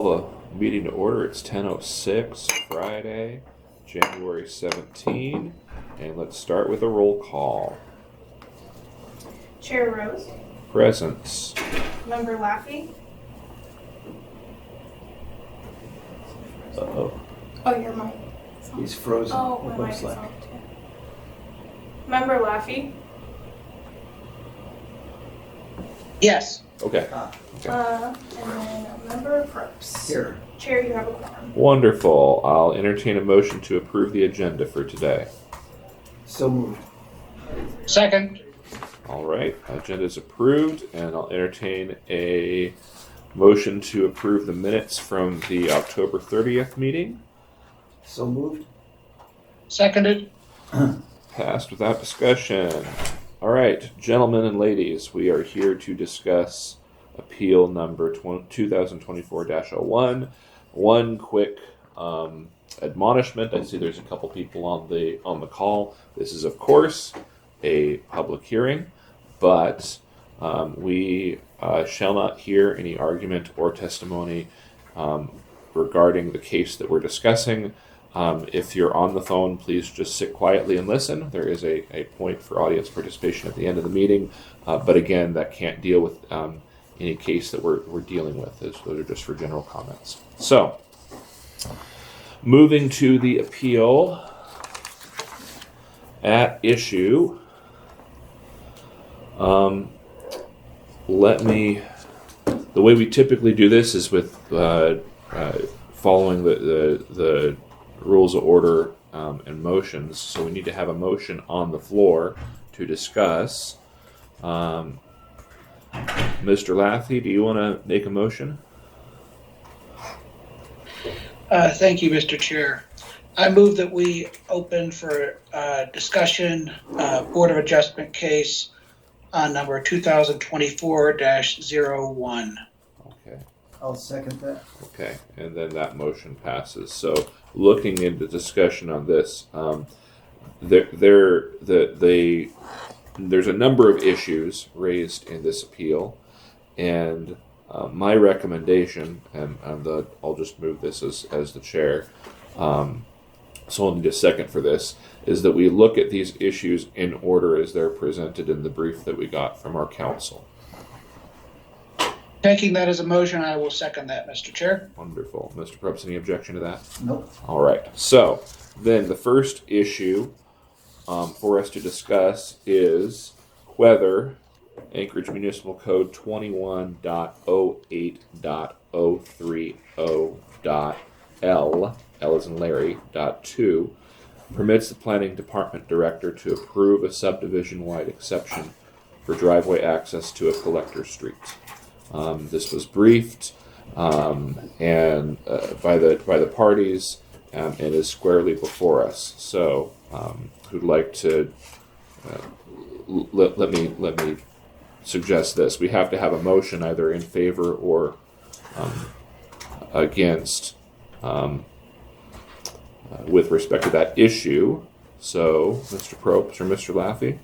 The meeting to order. It's 10:06, Friday, January 17, and let's start with a roll call. Chair Rose. Presence. Member Laffey. Uh-oh. Oh, your mic. He's frozen. Oh, my mic is off too. Member Laffey. Yes. Okay. And then Member Probst. Here. Chair, you have a quorum. Wonderful. I'll entertain a motion to approve the agenda for today. So moved. Second. All right. Agenda is approved, and I'll entertain a motion to approve the minutes from the October 30th meeting. So moved. Seconded. Passed without discussion. All right, gentlemen and ladies, we are here to discuss appeal number 2024-01. One quick admonishment. I see there's a couple people on the call. This is, of course, a public hearing, but we shall not hear any argument or testimony regarding the case that we're discussing. If you're on the phone, please just sit quietly and listen. There is a point for audience participation at the end of the meeting, but again, that can't deal with any case that we're dealing with. Those are just for general comments. So, moving to the appeal at issue, the way we typically do this is with following the rules of order and motions. So we need to have a motion on the floor to discuss. Mr. Laffey, do you want to make a motion? Thank you, Mr. Chair. I move that we open for discussion Board of Adjustment case number 2024-01. Okay. I'll second that. Okay, and then that motion passes. So, looking into discussion on this, there's a number of issues raised in this appeal, and my recommendation, and I'll just move this as the chair, so I'll need a second for this, is that we look at these issues in order as they're presented in the brief that we got from our counsel. Taking that as a motion, I will second that, Mr. Chair. Wonderful. Mr. Probst, any objection to that? Nope. All right. So then the first issue for us to discuss is whether Anchorage Municipal Code 21.08.030.L, L as in Larry, .2, permits the Planning Department Director to approve a subdivision-wide exception for driveway access to a collector street. This was briefed and by the parties and is squarely before us. So, who'd like to let me suggest this? We have to have a motion either in favor or against with respect to that issue. So, Mr. Probst or Mr. Laffey?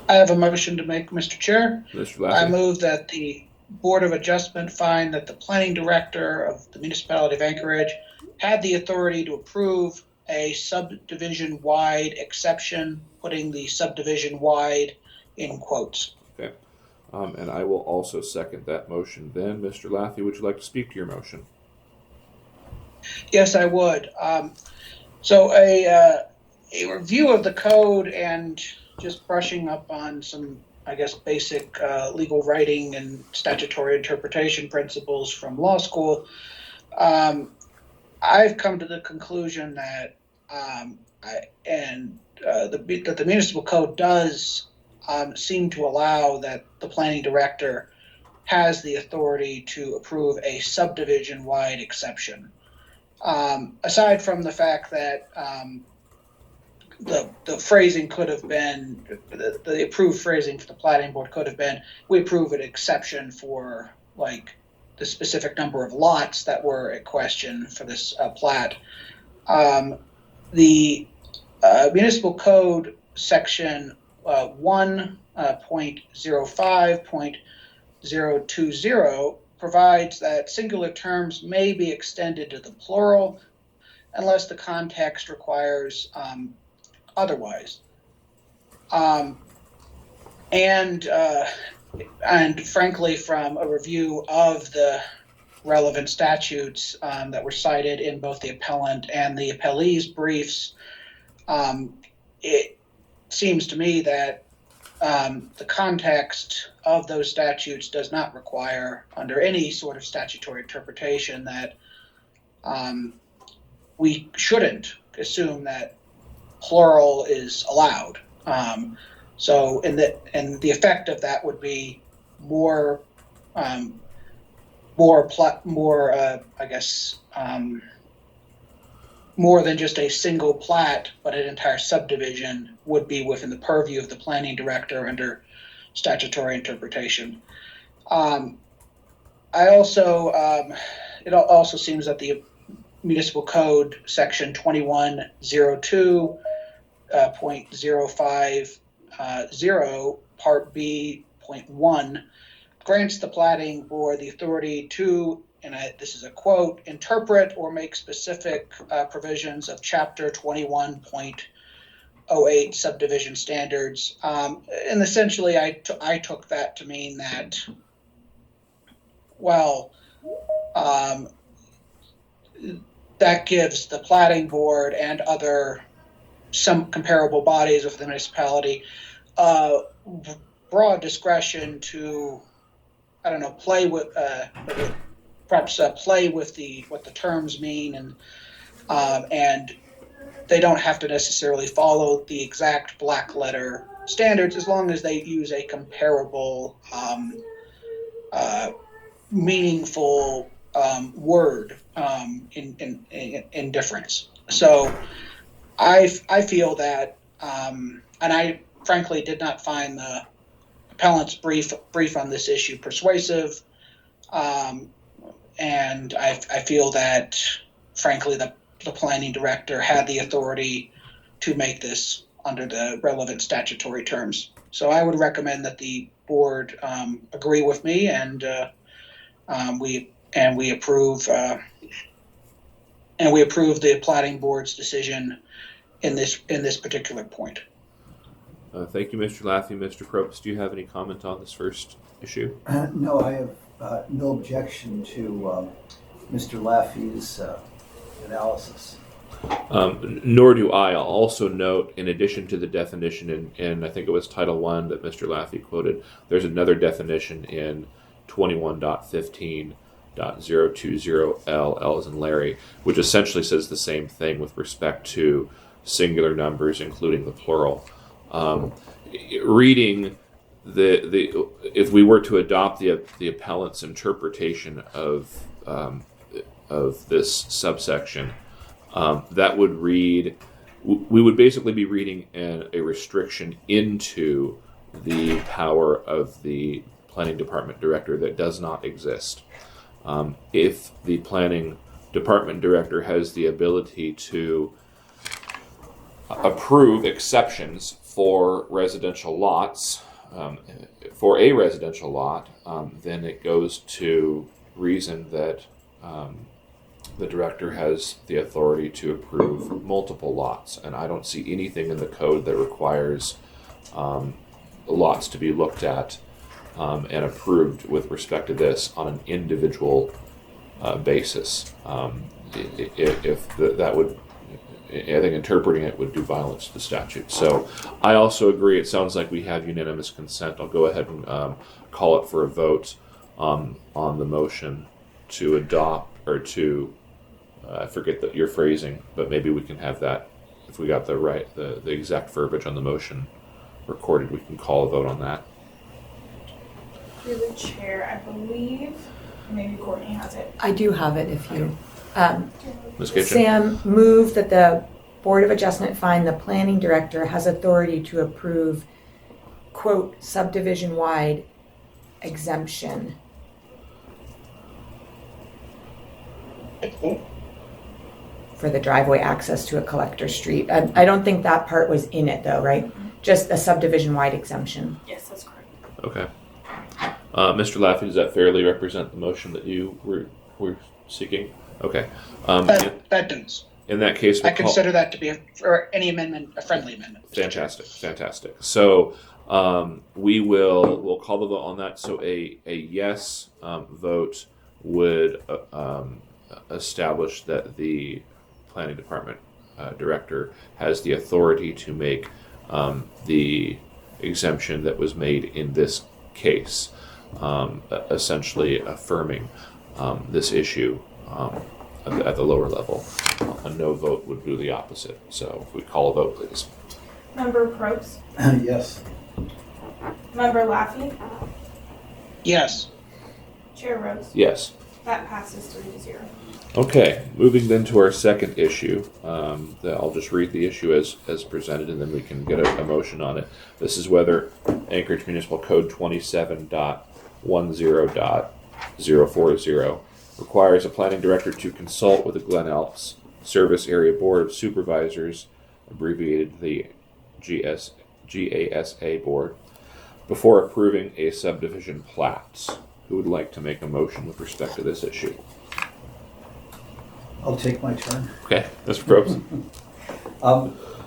I have a motion to make, Mr. Chair. Mr. Laffey? I move that the Board of Adjustment find that the Planning Director of the Municipality of Anchorage had the authority to approve a subdivision-wide exception, putting the subdivision-wide in quotes. Okay. And I will also second that motion then. Mr. Laffey, would you like to speak to your motion? Yes, I would. So a review of the code and just brushing up on some, I guess, basic legal writing and statutory interpretation principles from law school. I've come to the conclusion that the municipal code does seem to allow that the planning director has the authority to approve a subdivision-wide exception. Aside from the fact that the phrasing could have been, the approved phrasing for the planning board could have been, we approve an exception for like the specific number of lots that were at question for this plat. The municipal code section 1.05.020 provides that singular terms may be extended to the plural unless the context requires otherwise. And frankly, from a review of the relevant statutes that were cited in both the appellant and the appellee's briefs, it seems to me that the context of those statutes does not require, under any sort of statutory interpretation, that we shouldn't assume that plural is allowed. So, and the effect of that would be more than just a single plat, but an entire subdivision would be within the purview of the planning director under statutory interpretation. It also seems that the Municipal Code Section 2102.050 Part B.1 grants the platting board the authority to, and this is a quote, interpret or make specific provisions of Chapter 21.08 subdivision standards. And essentially, I took that to mean that, well, that gives the platting board and some comparable bodies of the municipality broad discretion to, I don't know, play with what the terms mean, and they don't have to necessarily follow the exact black letter standards as long as they use a comparable, meaningful word in difference. So I feel that, and I frankly did not find the appellant's brief on this issue persuasive, and I feel that, frankly, the planning director had the authority to make this under the relevant statutory terms. So I would recommend that the board agree with me, and we approve the platting board's decision in this particular point. Thank you, Mr. Laffey. Mr. Probst, do you have any comment on this first issue? No, I have no objection to Mr. Laffey's analysis. Nor do I. I'll also note, in addition to the definition in I think it was Title I that Mr. Laffey quoted, there's another definition in 21.15.020 L as in Larry, which essentially says the same thing with respect to singular numbers, including the plural. Reading if we were to adopt the appellant's interpretation of this subsection, that would read, we would basically be reading a restriction into the power of the planning department director that does not exist. If the planning department director has the ability to approve exceptions for residential lots, for a residential lot, then it goes to reason that the director has the authority to approve multiple lots. And I don't see anything in the code that requires lots to be looked at and approved with respect to this on an individual basis. That would, I think interpreting it would do violence to the statute. So I also agree. It sounds like we have unanimous consent. I'll go ahead and call it for a vote on the motion to adopt, or to, I forget your phrasing, but maybe we can have that, if we got the exact verbiage on the motion recorded, we can call a vote on that. Through the chair, I believe, maybe Courtney has it. I do have it if you... Ms. Kitchen? Sam moved that the Board of Adjustment find the planning director has authority to approve, quote, subdivision-wide exemption. For the driveway access to a collector street. I don't think that part was in it though, right? Just a subdivision-wide exemption. Yes, that's correct. Okay. Mr. Laffey, does that fairly represent the motion that you were seeking? Okay. That does. In that case, I consider that to be, for any amendment, a friendly amendment. Fantastic. So we'll call the vote on that. So a yes vote would establish that the planning department director has the authority to make the exemption that was made in this case, essentially affirming this issue at the lower level. A no vote would do the opposite. So if we call a vote, please. Member Probst? Yes. Member Laffey? Yes. Chair Rose? Yes. That passes 3-0. Okay, moving then to our second issue. I'll just read the issue as presented, and then we can get a motion on it. This is whether Anchorage Municipal Code 27.10.040 requires a planning director to consult with the Glen Elks Service Area Board of Supervisors, abbreviated the GASA Board, before approving a subdivision plat. Who would like to make a motion with respect to this issue? I'll take my turn. Okay, Mr. Probst.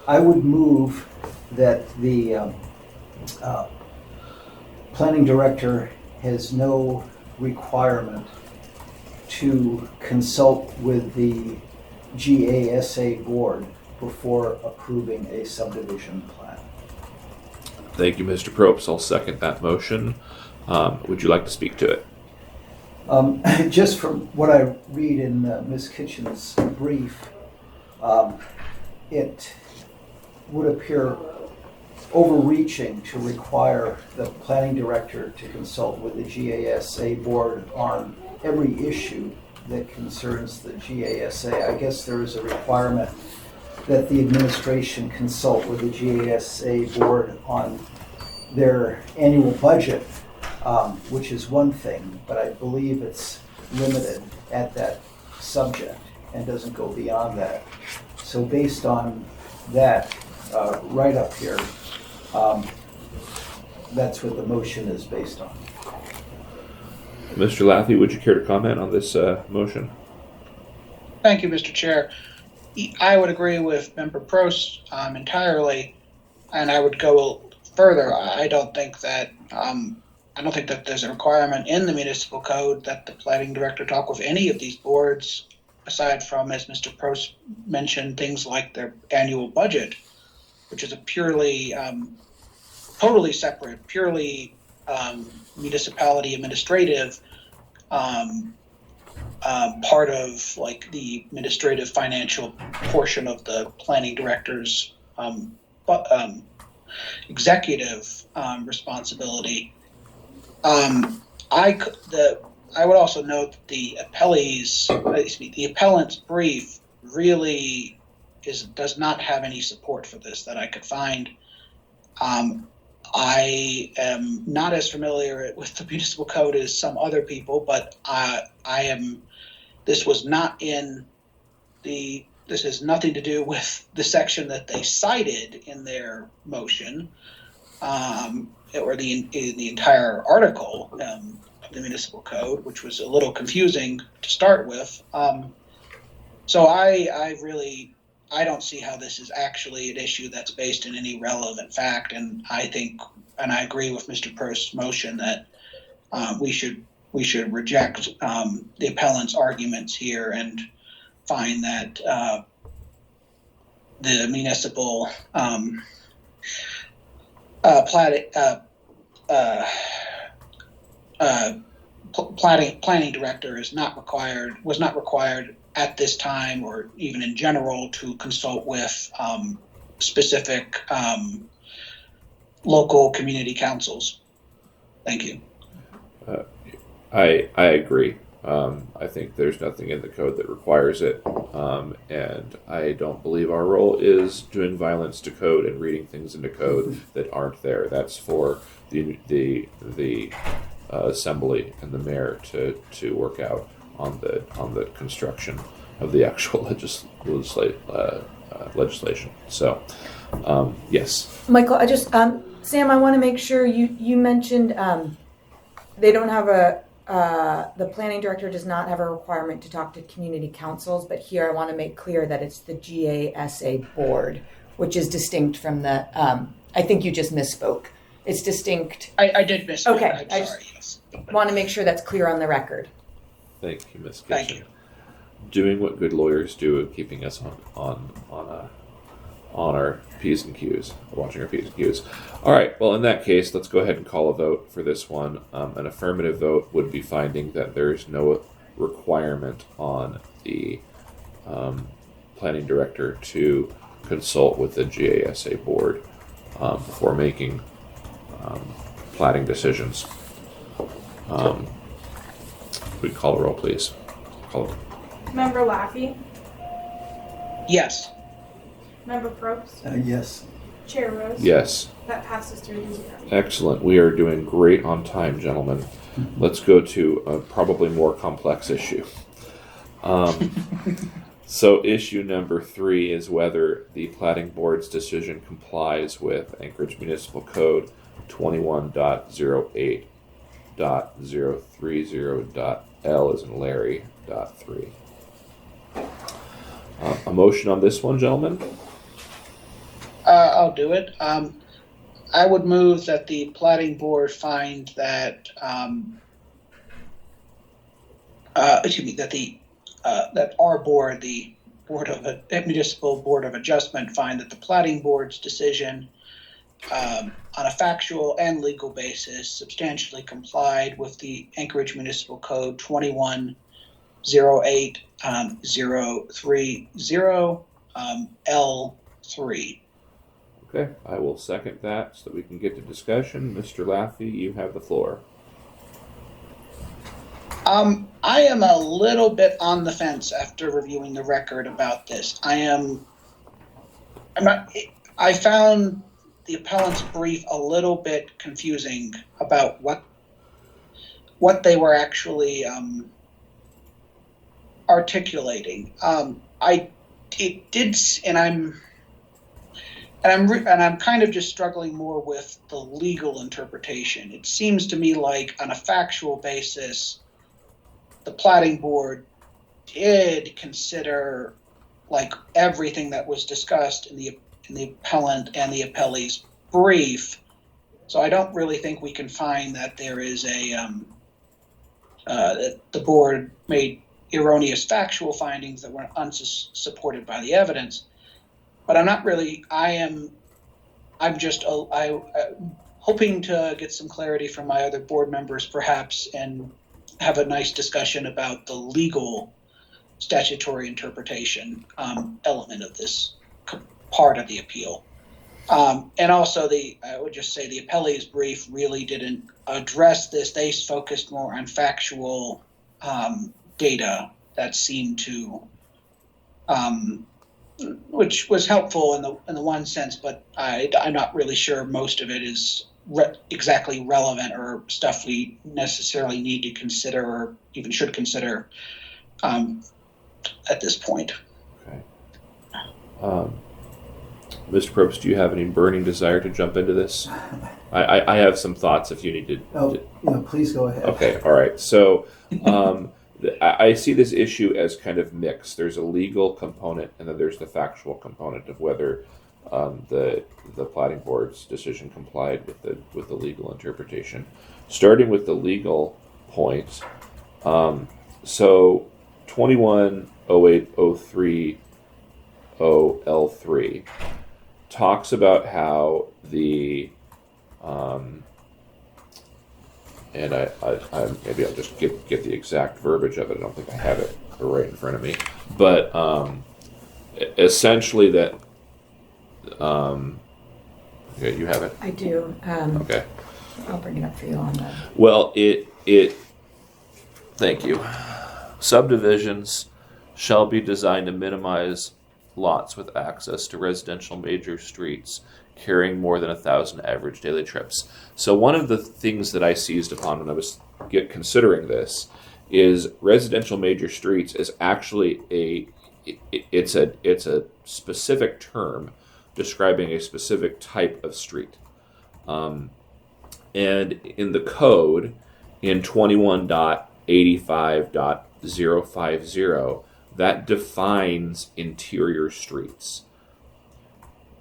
I would move that the planning director has no requirement to consult with the GASA board before approving a subdivision plan. Thank you, Mr. Probst. I'll second that motion. Would you like to speak to it? Just from what I read in Ms. Kitchen's brief, it would appear overreaching to require the planning director to consult with the GASA board on every issue that concerns the GASA. I guess there is a requirement that the administration consult with the GASA board on their annual budget, which is one thing, but I believe it's limited at that subject and doesn't go beyond that. So based on that, right up here, that's what the motion is based on. Mr. Laffey, would you care to comment on this motion? Thank you, Mr. Chair. I would agree with Member Probst entirely, and I would go further. I don't think that there's a requirement in the municipal code that the planning director talk with any of these boards, aside from, as Mr. Probst mentioned, things like their annual budget, which is a purely, totally separate, purely municipality administrative part of like the administrative financial portion of the planning director's executive responsibility. I would also note that the appellant's brief really does not have any support for this that I could find. I am not as familiar with the municipal code as some other people, but this was not in this has nothing to do with the section that they cited in their motion, or the entire article of the municipal code, which was a little confusing to start with. So I don't see how this is actually an issue that's based in any relevant fact, and I agree with Mr. Prost's motion that we should reject the appellant's arguments here and find that the municipal planning director was not required at this time, or even in general, to consult with specific local community councils. Thank you. I agree. I think there's nothing in the code that requires it, and I don't believe our role is doing violence to code and reading things into code that aren't there. That's for the assembly and the mayor to work out on the construction of the actual legislation. So, yes. Michael, I just Sam, I want to make sure you mentioned they don't have the planning director does not have a requirement to talk to community councils, but here I want to make clear that it's the GASA board, which is distinct from the, I think you just misspoke. It's distinct. I did miss. Okay, I'm sorry. Yes. Want to make sure that's clear on the record. Thank you, Ms. Kitchen. Thank you. Doing what good lawyers do, keeping us on our P's and Q's, watching our P's and Q's. All right. Well, in that case, let's go ahead and call a vote for this one. An affirmative vote would be finding that there's no requirement on the planning director to consult with the GASA board before making platting decisions. We call a roll, please. Call it. Member Laffey, Yes. Member Probst, Yes. Chair Rose. Yes. That passes 3-0. Excellent. We are doing great on time, gentlemen. Let's go to a probably more complex issue. So issue number 3 is whether the platting board's decision complies with Anchorage Municipal Code 21.08.030.L as in Larry, .3. A motion on this one, gentlemen? I'll do it. I would move that the plating board find that, that our board, the Municipal Board of Adjustment, find that the plating board's decision on a factual and legal basis substantially complied with the Anchorage Municipal Code 21.08.030 L3. Okay, I will second that so that we can get to discussion. Mr. Laffey, you have the floor. I am a little bit on the fence after reviewing the record about this. I found the appellant's brief a little bit confusing about what they were actually articulating. I'm kind of just struggling more with the legal interpretation. It seems to me like on a factual basis, the plating board did consider like everything that was discussed in the appellant and the appellee's brief. So I don't really think we can find that there is that the board made erroneous factual findings that were unsupported by the evidence. But I'm not really. I'm just hoping to get some clarity from my other board members, perhaps, and have a nice discussion about the legal statutory interpretation element of this part of the appeal. And also, I would just say the appellee's brief really didn't address this. They focused more on factual data that seemed to. Which was helpful in the one sense, but I'm not really sure most of it is exactly relevant or stuff we necessarily need to consider or even should consider at this point. Okay. Mr. Probst, do you have any burning desire to jump into this? I have some thoughts if you need to. Please go ahead. Okay, all right. So I see this issue as kind of mixed. There's a legal component, and then there's the factual component of whether the plating board's decision complied with the legal interpretation. Starting with the legal point, so 21.08.030.L3 talks about how the and I maybe I'll just get the exact verbiage of it. I don't think I have it right in front of me, but essentially that. Okay, you have it. I do. Okay. I'll bring it up for you on the. Well, it. Thank you. Subdivisions shall be designed to minimize lots with access to residential major streets carrying more than 1,000 average daily trips. So one of the things that I seized upon when I was considering this is residential major streets is actually it's a specific term describing a specific type of street. And in the code, in 21.85.050 that defines interior streets.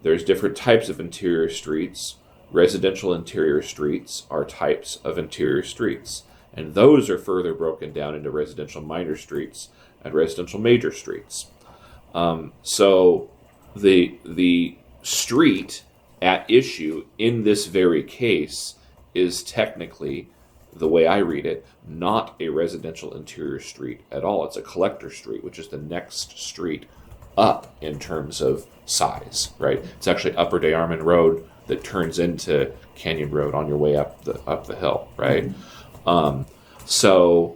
There's different types of interior streets. Residential interior streets are types of interior streets, and those are further broken down into residential minor streets and residential major streets. So the street at issue in this very case is technically, the way I read it, not a residential interior street at all. It's a collector street, which is the next street up in terms of size, right? It's actually Upper Day Armand Road that turns into Canyon Road on your way up the hill, right? So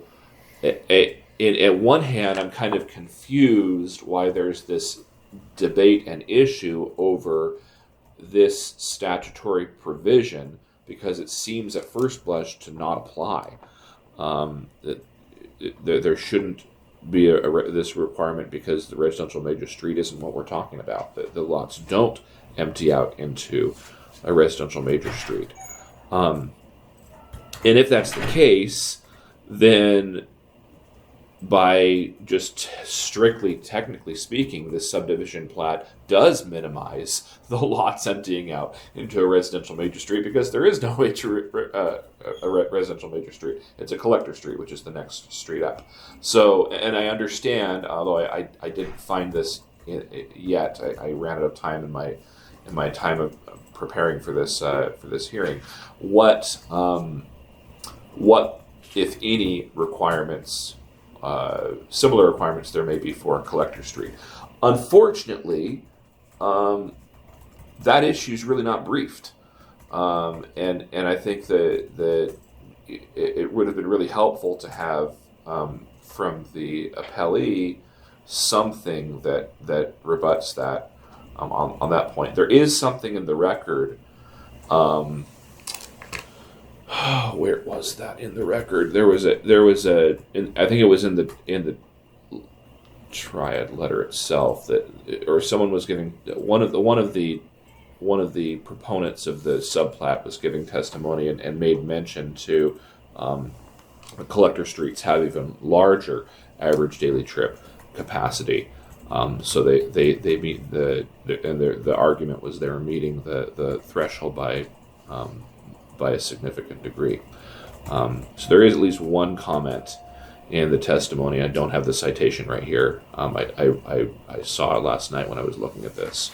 at one hand, I'm kind of confused why there's this debate and issue over this statutory provision, because it seems at first blush to not apply. There shouldn't be this requirement because the residential major street isn't what we're talking about. The lots don't empty out into a residential major street. And if that's the case, then by just strictly technically speaking, this subdivision plat does minimize the lots emptying out into a residential major street, because there is no way to a residential major street. It's a collector street, which is the next street up. So, and I understand, although I didn't find this yet, I ran out of time in my time of preparing for this hearing. What if any requirements, similar requirements there may be for a collector street? Unfortunately, that issue is really not briefed, and I think that it would have been really helpful to have from the appellee something that rebuts that on that point. There is something in the record. Where was that in the record? There was a. I think it was in the triad letter itself or someone was giving one of the proponents of the subplat was giving testimony and made mention to collector streets have even larger average daily trip capacity. So they meet the argument was they were meeting the threshold by a significant degree. So there is at least one comment in the testimony. I don't have the citation right here. I saw it last night when I was looking at this.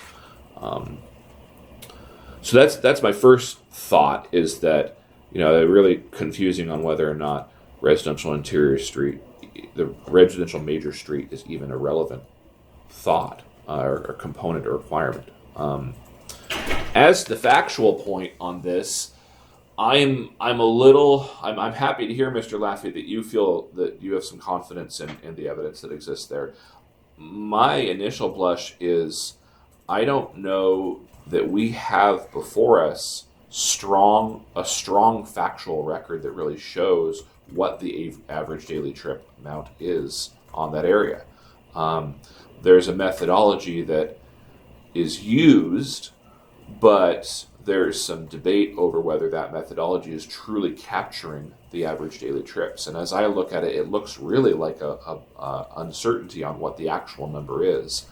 So that's my first thought, is that they're really confusing on whether or not the residential major street is even a relevant thought or component or requirement. As the factual point on this, I'm happy to hear, Mr. Laffey, that you feel that you have some confidence in the evidence that exists there. My initial blush is I don't know that we have before us a strong factual record that really shows what the average daily trip amount is on that area. There's a methodology that is used, but there's some debate over whether that methodology is truly capturing the average daily trips. And as I look at it, it looks really like a uncertainty on what the actual number is.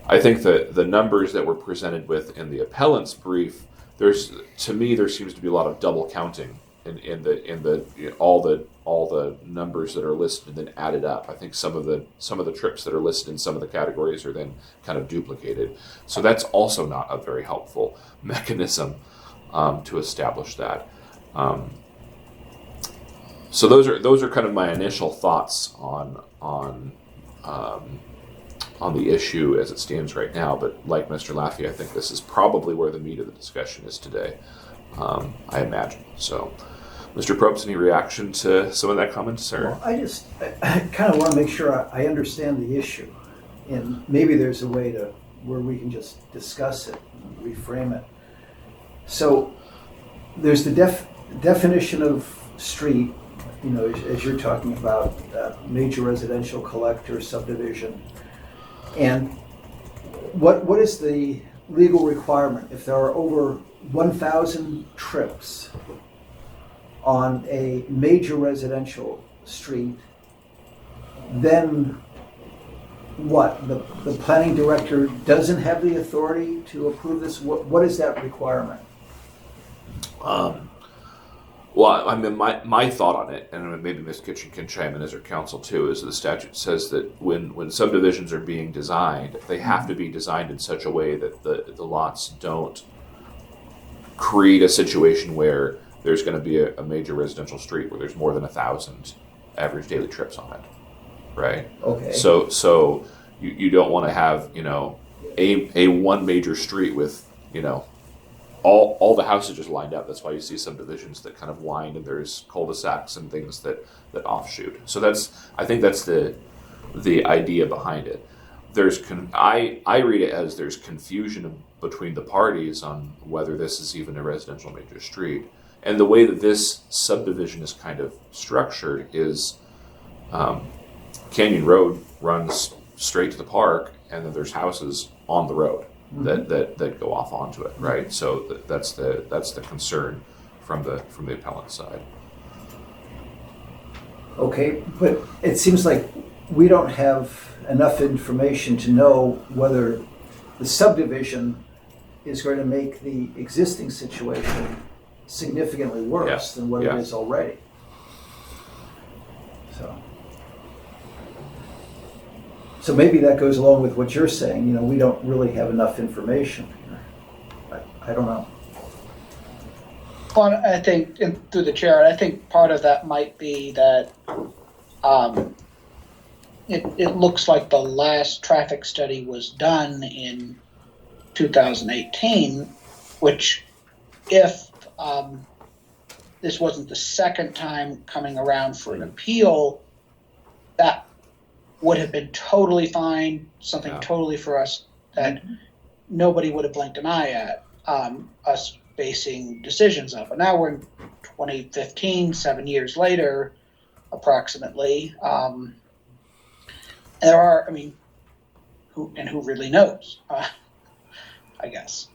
I think that the numbers that were presented with in the appellant's brief, there seems to be a lot of double counting in all the numbers that are listed and then added up. I think some of the trips that are listed in some of the categories are then kind of duplicated. So that's also not a very helpful mechanism to establish that. So those are kind of my initial thoughts on the issue as it stands right now. But like Mr. Laffey, I think this is probably where the meat of the discussion is today. I imagine. So, Mr. Probst, any reaction to some of that comment, sir? Well, I kind of want to make sure I understand the issue, and maybe there's a way where we can just discuss it and reframe it. So, there's the definition of street, as you're talking about, major residential collector subdivision, and what is the legal requirement if there are over 1,000 trips on a major residential street, then what? The planning director doesn't have the authority to approve this? What is that requirement? Well, I mean, my thought on it, and maybe Ms. Kitchen can chime in as her counsel too, is the statute says that when subdivisions are being designed, they have to be designed in such a way that the lots don't create a situation where there's going to be a major residential street where there's more than 1,000 average daily trips on it, right? Okay. So you don't want to have, a one major street with, all the houses just lined up. That's why you see subdivisions that kind of wind, and there's cul-de-sacs and things that offshoot. So I think that's the idea behind it. I read it as there's confusion between the parties on whether this is even a residential major street. And the way that this subdivision is kind of structured is Canyon Road runs straight to the park, and then there's houses on the road that go off onto it, right? So that's the concern from the appellant side. Okay, but it seems like we don't have enough information to know whether the subdivision is going to make the existing situation significantly worse than what it is already. So maybe that goes along with what you're saying. We don't really have enough information here. I don't know. Well, I think, and through the chair, I think part of that might be that it looks like the last traffic study was done in 2018, which if this wasn't the second time coming around for an appeal, that would have been totally fine, something totally for us that nobody would have blinked an eye at, us basing decisions of. But now we're in 2015, 7 years later, approximately. There are, who really knows, I guess,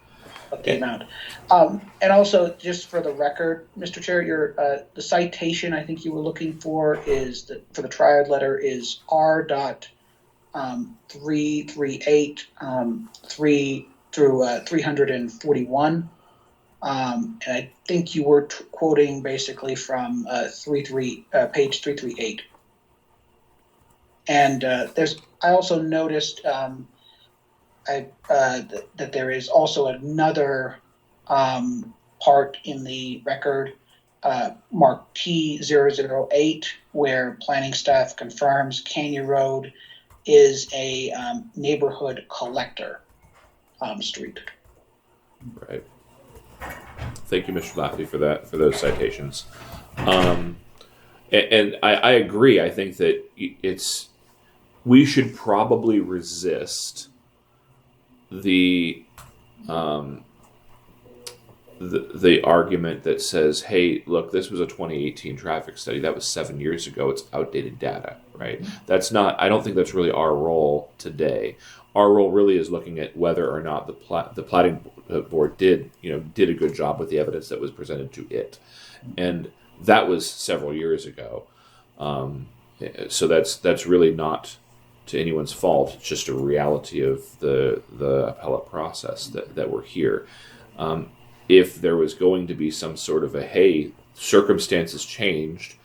of the amount. And also, just for the record, Mr. Chair, the citation I think you were looking for for the triad letter is R.338 3 through 341. And I think you were quoting basically from page 338. And I also noticed that there is also another part in the record, marked T008, where planning staff confirms Canyon Road is a neighborhood collector street. Right. Thank you, Mr. Laffey, for those citations. And I agree. I think that we should probably resist the argument that says, hey, look, this was a 2018 traffic study. That was 7 years ago. It's outdated data, right? I don't think that's really our role today. Our role really is looking at whether or not the platting board did a good job with the evidence that was presented to it. And that was several years ago. So that's really not to anyone's fault. It's just a reality of the appellate process that we're here. If there was going to be some sort of circumstances changed,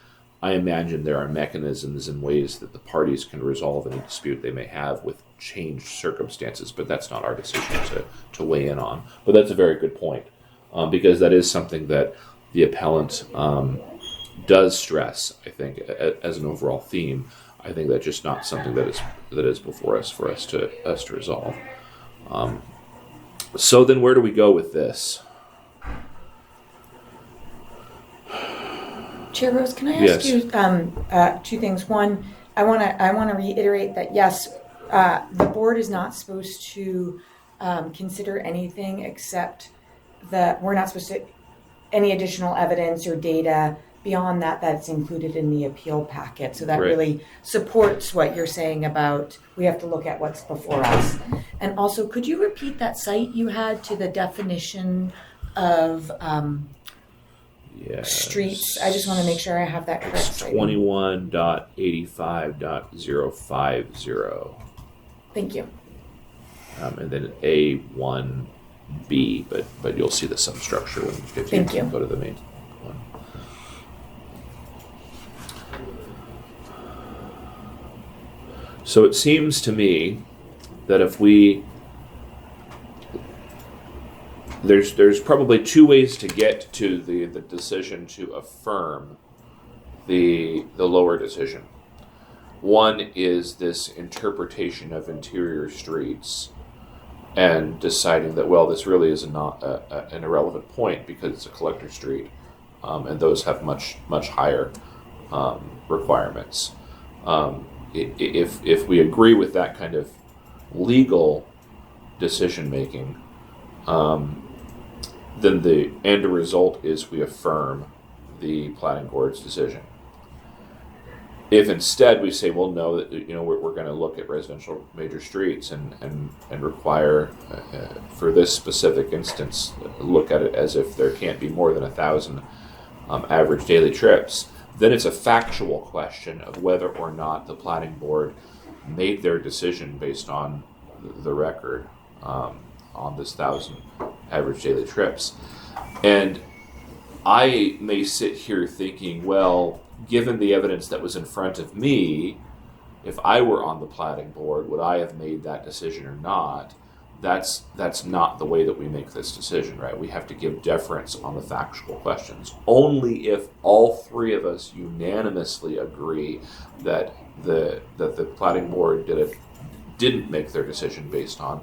I imagine there are mechanisms and ways that the parties can resolve any dispute they may have with changed circumstances, but that's not our decision to weigh in on. But that's a very good point, because that is something that the appellant does stress, I think, as an overall theme. I think that's just not something that is before us for us to resolve. So then where do we go with this? Chair Rose, can I ask you two things? One, I want to reiterate that yes, the board is not supposed to consider anything except that we're not supposed to any additional evidence or data beyond that's included in the appeal packet. So that really supports what you're saying about we have to look at what's before us. And also, could you repeat that cite you had to the definition of Yes. streets. I just want to make sure I have that correct. It's citing. 21.85.050. Thank you. And then A1B, but you'll see the substructure if you Thank you. go to the main one. So it seems to me that if there's probably two ways to get to the decision to affirm the lower decision. One is this interpretation of interior streets and deciding that, well, this really is not an irrelevant point because it's a collector street, and those have much higher requirements. If we agree with that kind of legal decision making, then the end result is we affirm the planning board's decision. If instead we say, well, no, we're going to look at residential major streets and require, for this specific instance, look at it as if there can't be more than 1,000 average daily trips, then it's a factual question of whether or not the planning board made their decision based on the record on this 1,000 average daily trips. And I may sit here thinking, well, given the evidence that was in front of me, if I were on the planning board, would I have made that decision or not? That's not the way that we make this decision, right? We have to give deference on the factual questions. Only if all three of us unanimously agree that the planning board didn't make their decision based on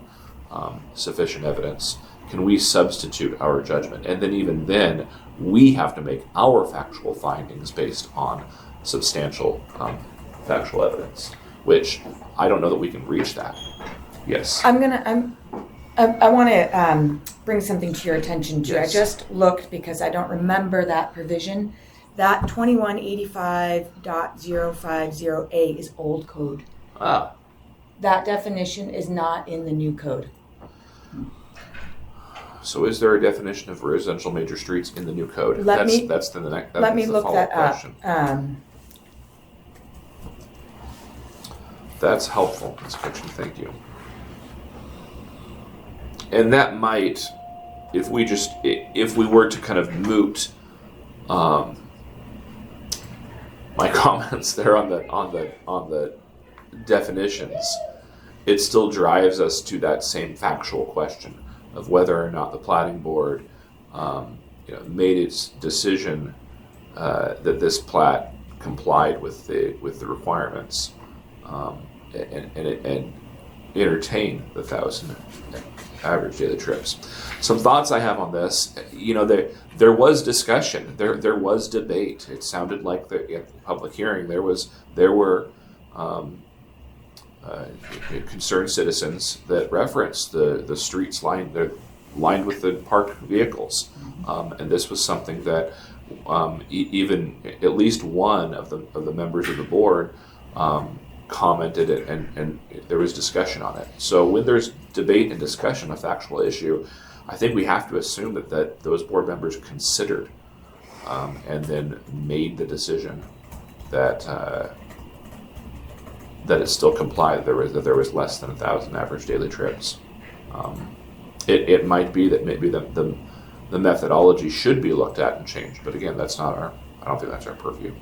sufficient evidence can we substitute our judgment. And then even then, we have to make our factual findings based on substantial factual evidence, which I don't know that we can reach that. Yes. I want to bring something to your attention too. Yes. I just looked because I don't remember that provision. That 2185.050A is old code. Ah, That definition is not in the new code. so is there a definition of residential major streets in the new code? Let me look that up. That's helpful, Ms. Kitchen. Thank you. And that might, if we were to kind of moot my comments there on the definitions, it still drives us to that same factual question of whether or not the planning board made its decision that this plat complied with the requirements and entertain the 1,000 average daily trips. Some thoughts I have on this. There was discussion. There was debate. It sounded like at the public hearing there were concerned citizens that referenced the streets lined with the parked vehicles, and this was something that even at least one of the members of the board commented, and there was discussion on it. So when there's debate and discussion of factual issue, I think we have to assume that those board members considered and then made the decision that it still complied. That there was less than 1,000 average daily trips. It might be that maybe the methodology should be looked at and changed, but again, I don't think that's our purview.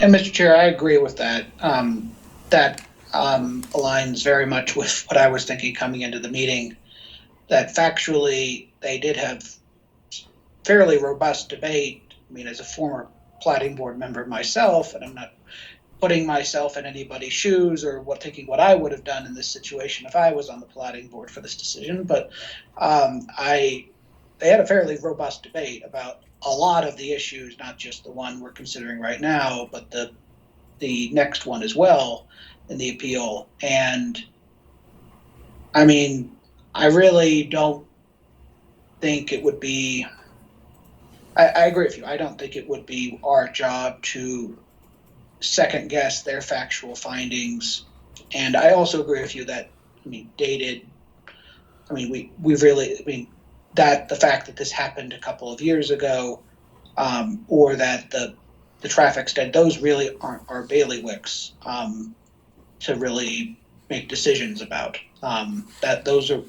And Mr. Chair, I agree with that. That aligns very much with what I was thinking coming into the meeting, that factually they did have fairly robust debate. I mean, as a former planning board member myself, and I'm not putting myself in anybody's shoes or thinking what I would have done in this situation if I was on the planning board for this decision, but they had a fairly robust debate about a lot of the issues, not just the one we're considering right now, but the next one as well in the appeal. And I mean, I really don't think it would be, I agree with you, I don't think it would be our job to second guess their factual findings. And I also agree with you that, we that the fact that this happened a couple of years ago, or that the traffic study, those really aren't our bailiwicks to really make decisions about. That those are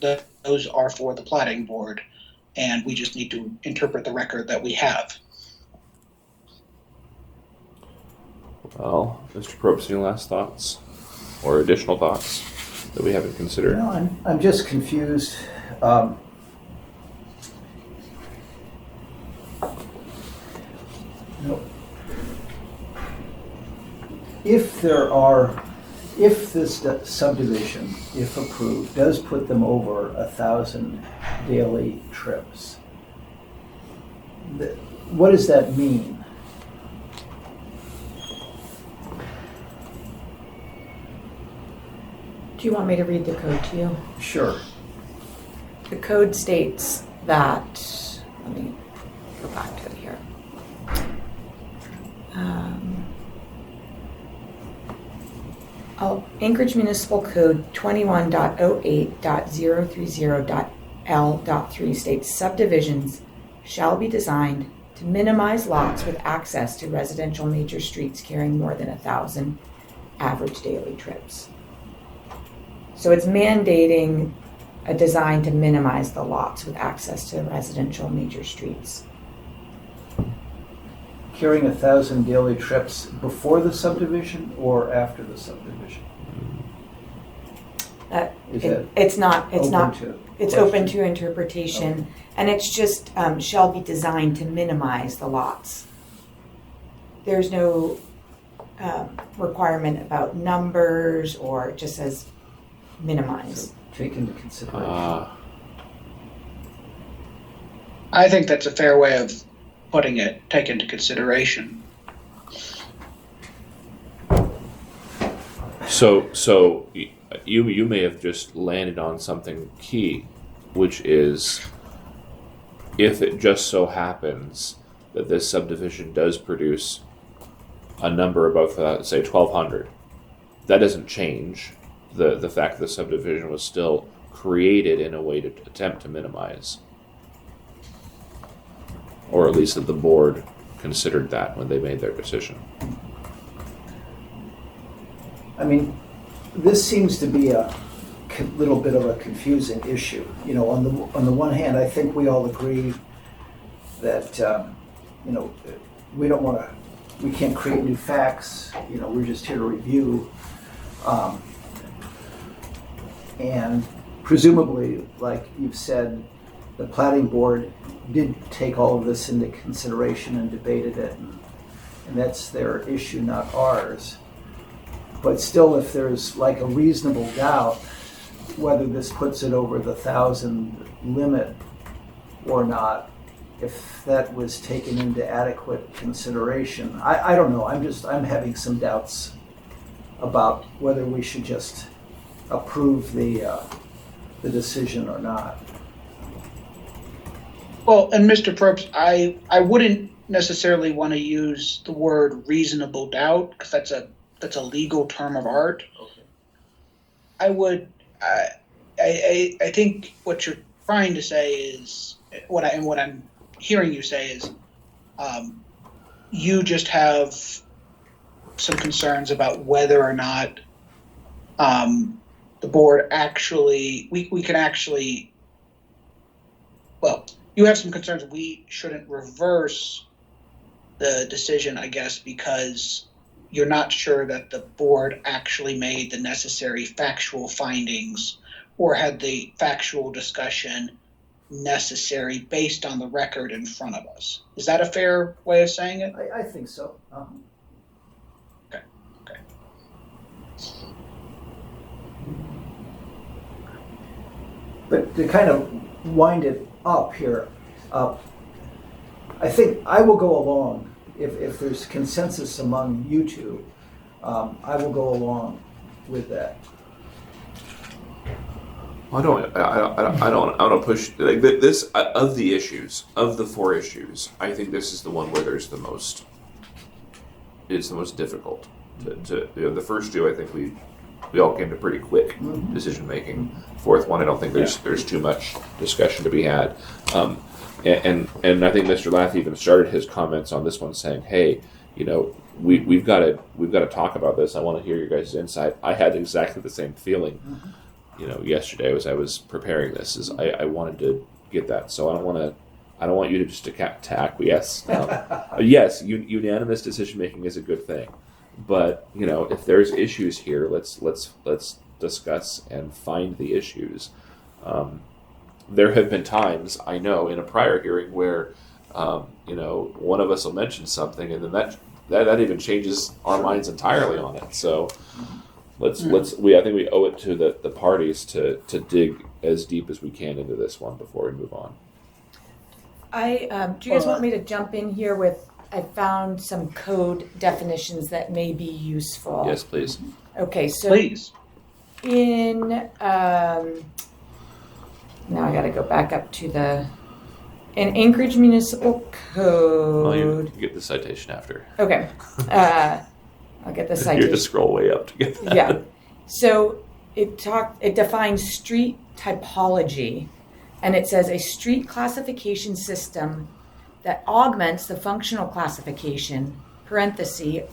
for the plating board, and we just need to interpret the record that we have. Well, Mr. Probst, any last thoughts or additional thoughts that we haven't considered? No, I'm just confused. You know, if this subdivision, if approved, does put them over 1,000 daily trips, what does that mean? Do you want me to read the code to you? Sure. The code states that, let me go back to it here. Anchorage Municipal Code 21.08.030.L.3 states subdivisions shall be designed to minimize lots with access to residential major streets carrying more than 1,000 average daily trips. So it's mandating a design to minimize the lots with access to residential major streets. Carrying 1,000 daily trips before the subdivision or after the subdivision? It's open to interpretation, Okay. and it's just shall be designed to minimize the lots. There's no requirement about numbers, or it just says minimize. So take into consideration. I think that's a fair way of putting it, take into consideration. So you may have just landed on something key, which is if it just so happens that this subdivision does produce a number above, say, 1,200, that doesn't change the fact that the subdivision was still created in a way to attempt to minimize. Or at least that the board considered that when they made their decision. I mean, this seems to be a little bit of a confusing issue. You know, on the one hand, I think we all agree that we don't want to, we can't create new facts. You know, we're just here to review, and presumably, like you've said, the planning board did take all of this into consideration and debated it, and that's their issue, not ours. But still, if there's like a reasonable doubt whether this puts it over the 1,000 limit or not, if that was taken into adequate consideration, I don't know. I'm having some doubts about whether we should just approve the decision or not. Well, and Mr. Probst, I wouldn't necessarily want to use the word reasonable doubt, because that's a legal term of art. Okay. I think what you're trying to say is, what I'm hearing you say is, you just have some concerns about whether or not the board actually, we can actually, well, you have some concerns we shouldn't reverse the decision, I guess, because you're not sure that the board actually made the necessary factual findings or had the factual discussion necessary based on the record in front of us. Is that a fair way of saying it? I think so. Okay. But to kind of wind it up here, I think I will go along, if there's consensus among you two, I will go along with that. I don't push like this of the issues, of the 4 issues. I think this is the one where there's the most. It's the most difficult to the first 2. I think we all came to pretty quick decision making. Fourth one, I don't think there's too much discussion to be had. And I think Mr. Lath even started his comments on this one saying, "Hey, we've got to talk about this. I want to hear your guys' insight." I had exactly the same feeling, yesterday as I was preparing this. Is I wanted to get that, so I don't want you to just to acquiesce. Yes, unanimous decision making is a good thing, but if there's issues here, let's discuss and find the issues. There have been times, I know, in a prior hearing where, one of us will mention something, and then that even changes our minds entirely on it. So I think we owe it to the parties to dig as deep as we can into this one before we move on. Do you guys want me to jump in here with? I found some code definitions that may be useful. Yes, please. Okay, so Please. in now I got to go back up to in Anchorage Municipal Code. Well, you get the citation after. Okay, I'll get the citation. You have to scroll way up to get that. Yeah. So it defines street typology, and it says a street classification system that augments the functional classification, parenthesis,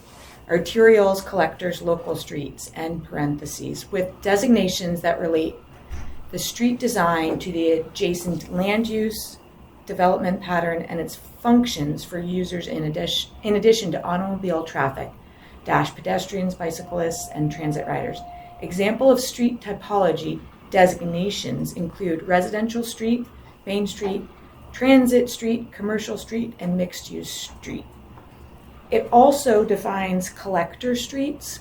arterials, collectors, local streets, end parentheses, with designations that relate the street design to the adjacent land use, development pattern, and its functions for users in addition to automobile traffic, pedestrians, bicyclists, and transit riders. Example of street typology designations include residential street, main street, transit street, commercial street, and mixed-use street. It also defines collector streets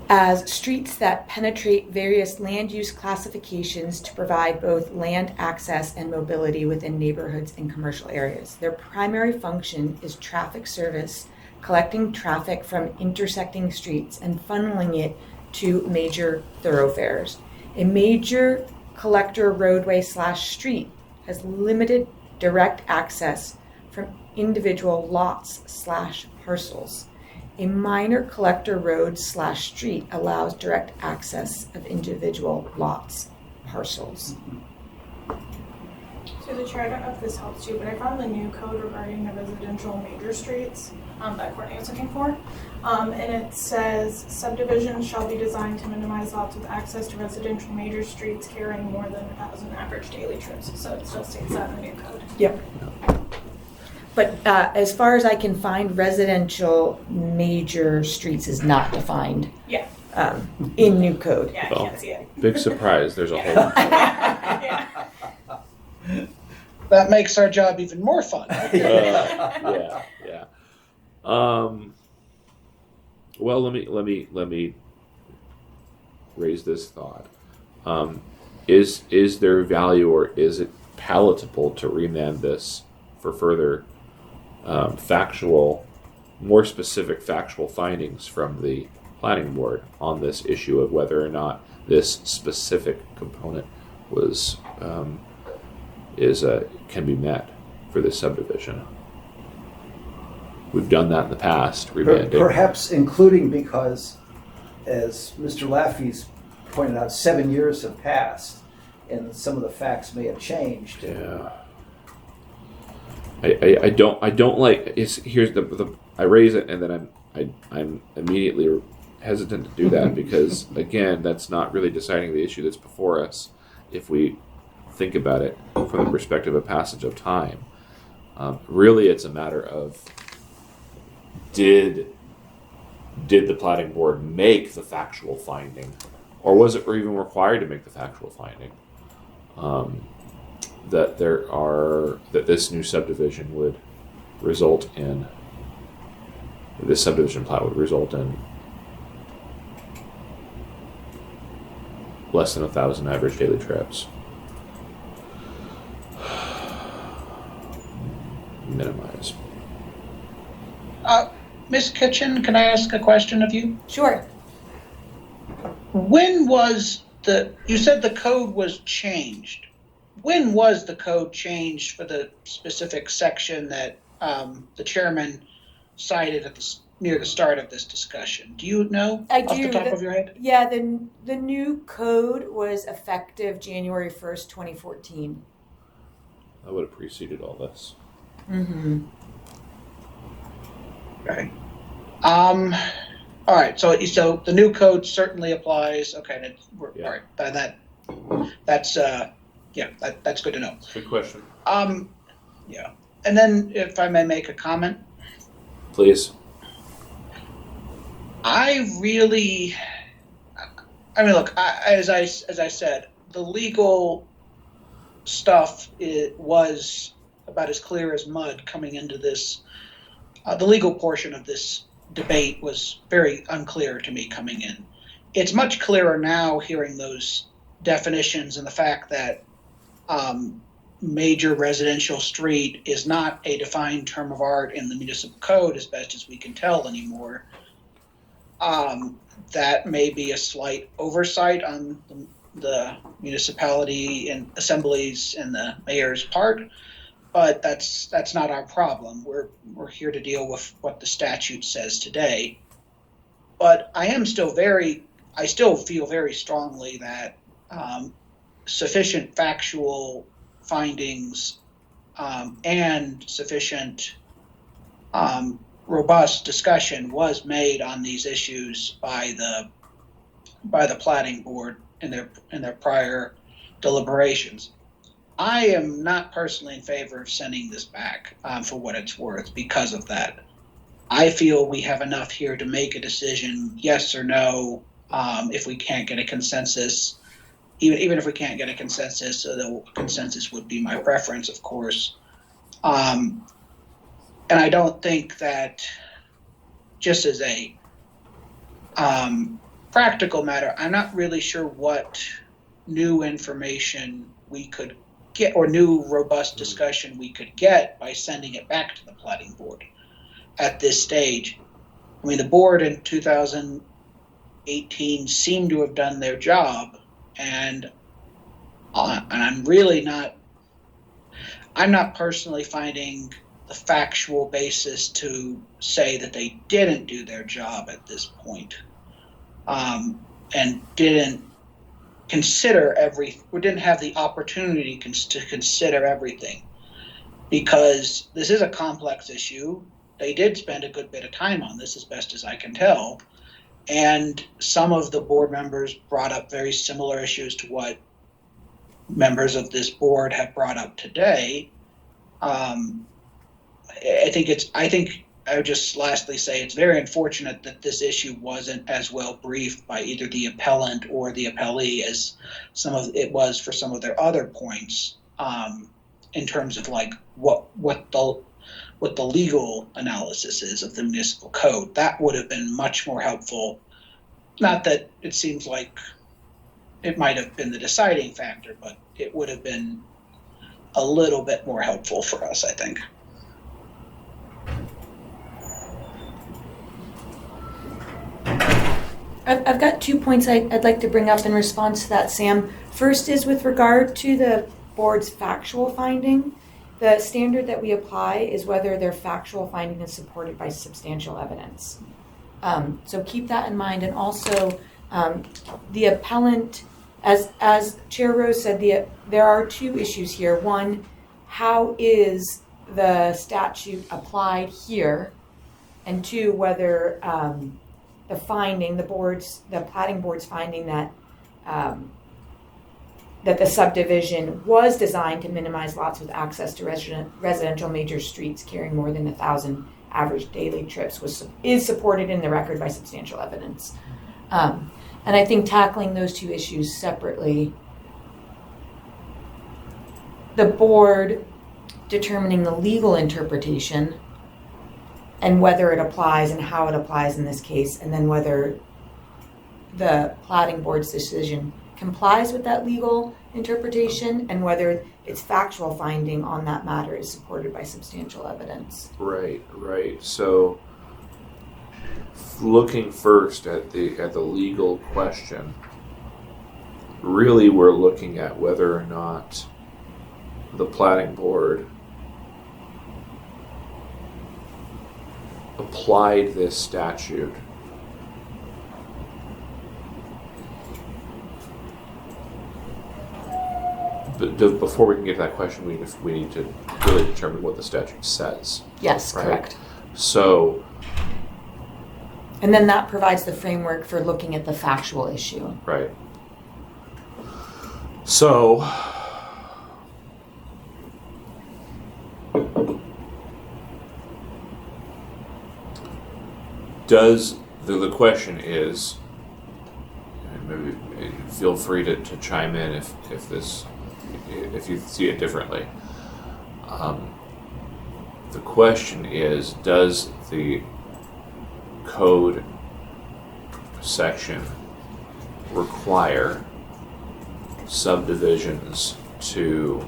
as streets that penetrate various land use classifications to provide both land access and mobility within neighborhoods and commercial areas. Their primary function is traffic service, collecting traffic from intersecting streets and funneling it to major thoroughfares. A major collector roadway / street has limited direct access from individual lots / parcels. A minor collector road / street allows direct access of individual lots, parcels. So the chair, I don't know if this helps you, but I found the new code regarding the residential major streets that Courtney was looking for. And it says subdivisions shall be designed to minimize lots with access to residential major streets carrying more than 1,000 average daily trips. So it still states that in the new code. Yep. But as far as I can find, residential major streets is not defined Yeah. in new code. Yeah, Well, I can't see it. Big surprise. There's a whole. Yeah. That makes our job even more fun. Yeah. Well, let me raise this thought. Is there value, or is it palatable to remand this for further more specific factual findings from the planning board on this issue of whether or not this specific component was can be met for this subdivision? We've done that in the past, remanded. Perhaps including because, as Mr. Laffey's pointed out, 7 years have passed, and some of the facts may have changed. Yeah. I don't like here's the I raise it and then I'm immediately hesitant to do that because again that's not really deciding the issue that's before us if we think about it from the perspective of passage of time. Really, it's a matter of did the planning board make the factual finding, or was it even required to make the factual finding that this new subdivision would result in this subdivision plat would result in less than 1,000 average daily trips. Minimize. Ms. Kitchen, can I ask a question of you? Sure. When was you said the code was changed. When was the code changed for the specific section that the chairman cited near the start of this discussion. Do you know I off do. the top of your head? Yeah, the new code was effective January 1st, 2014. That would have preceded all this. Mm-hmm. Okay. All right. So the new code certainly applies. Okay. Yeah. All right. That's that's good to know. Good question. Yeah. And then, if I may make a comment, Please. look, as I said, the legal stuff was about as clear as mud coming into this. The legal portion of this debate was very unclear to me coming in. It's much clearer now hearing those definitions and the fact that major residential street is not a defined term of art in the municipal code as best as we can tell anymore. That may be a slight oversight on the municipality and assemblies and the mayor's part, but that's not our problem. We're here to deal with what the statute says today. But I still feel very strongly that sufficient factual findings and sufficient robust discussion was made on these issues by the planning board in their prior deliberations. I am not personally in favor of sending this back for what it's worth because of that. I feel we have enough here to make a decision, yes or no, if we can't get a consensus. Even if we can't get a consensus, the consensus would be my preference, of course. And I don't think that, just as a practical matter, I'm not really sure what new information we could get or new robust discussion we could get by sending it back to the planning board at this stage. I mean, the board in 2018 seemed to have done their job, and I'm not personally finding the factual basis to say that they didn't do their job at this point, and didn't have the opportunity to consider everything, because this is a complex issue. They did spend a good bit of time on this, as best as I can tell, and some of the board members brought up very similar issues to what members of this board have brought up today. I think I would just lastly say it's very unfortunate that this issue wasn't as well briefed by either the appellant or the appellee as some of it was for some of their other points, in terms of like what the legal analysis is of the municipal code. That would have been much more helpful. Not that it seems like it might have been the deciding factor, but it would have been a little bit more helpful for us, I think. I've got 2 points I'd like to bring up in response to that, Sam. First is with regard to the board's factual finding. The standard that we apply is whether their factual finding is supported by substantial evidence. So keep that in mind. And also, the appellant, as Chair Rose said, there are 2 issues here. One, how is the statute applied here? And 2, whether the finding, the planning board's finding that that the subdivision was designed to minimize lots with access to residential major streets carrying more than 1,000 average daily trips is supported in the record by substantial evidence. And I think tackling those 2 issues separately, the board determining the legal interpretation and whether it applies and how it applies in this case, and then whether the planning board's decision complies with that legal interpretation and whether its factual finding on that matter is supported by substantial evidence. Right. So, looking first at the legal question, really we're looking at whether or not the planning board applied this statute, but before we can get to that question, we need to really determine what the statute says. Yes, Right. correct. So, And then that provides the framework for looking at the factual issue. right. So, the question is, and maybe feel free to chime in if you see it differently. The question is, does the code section require subdivisions to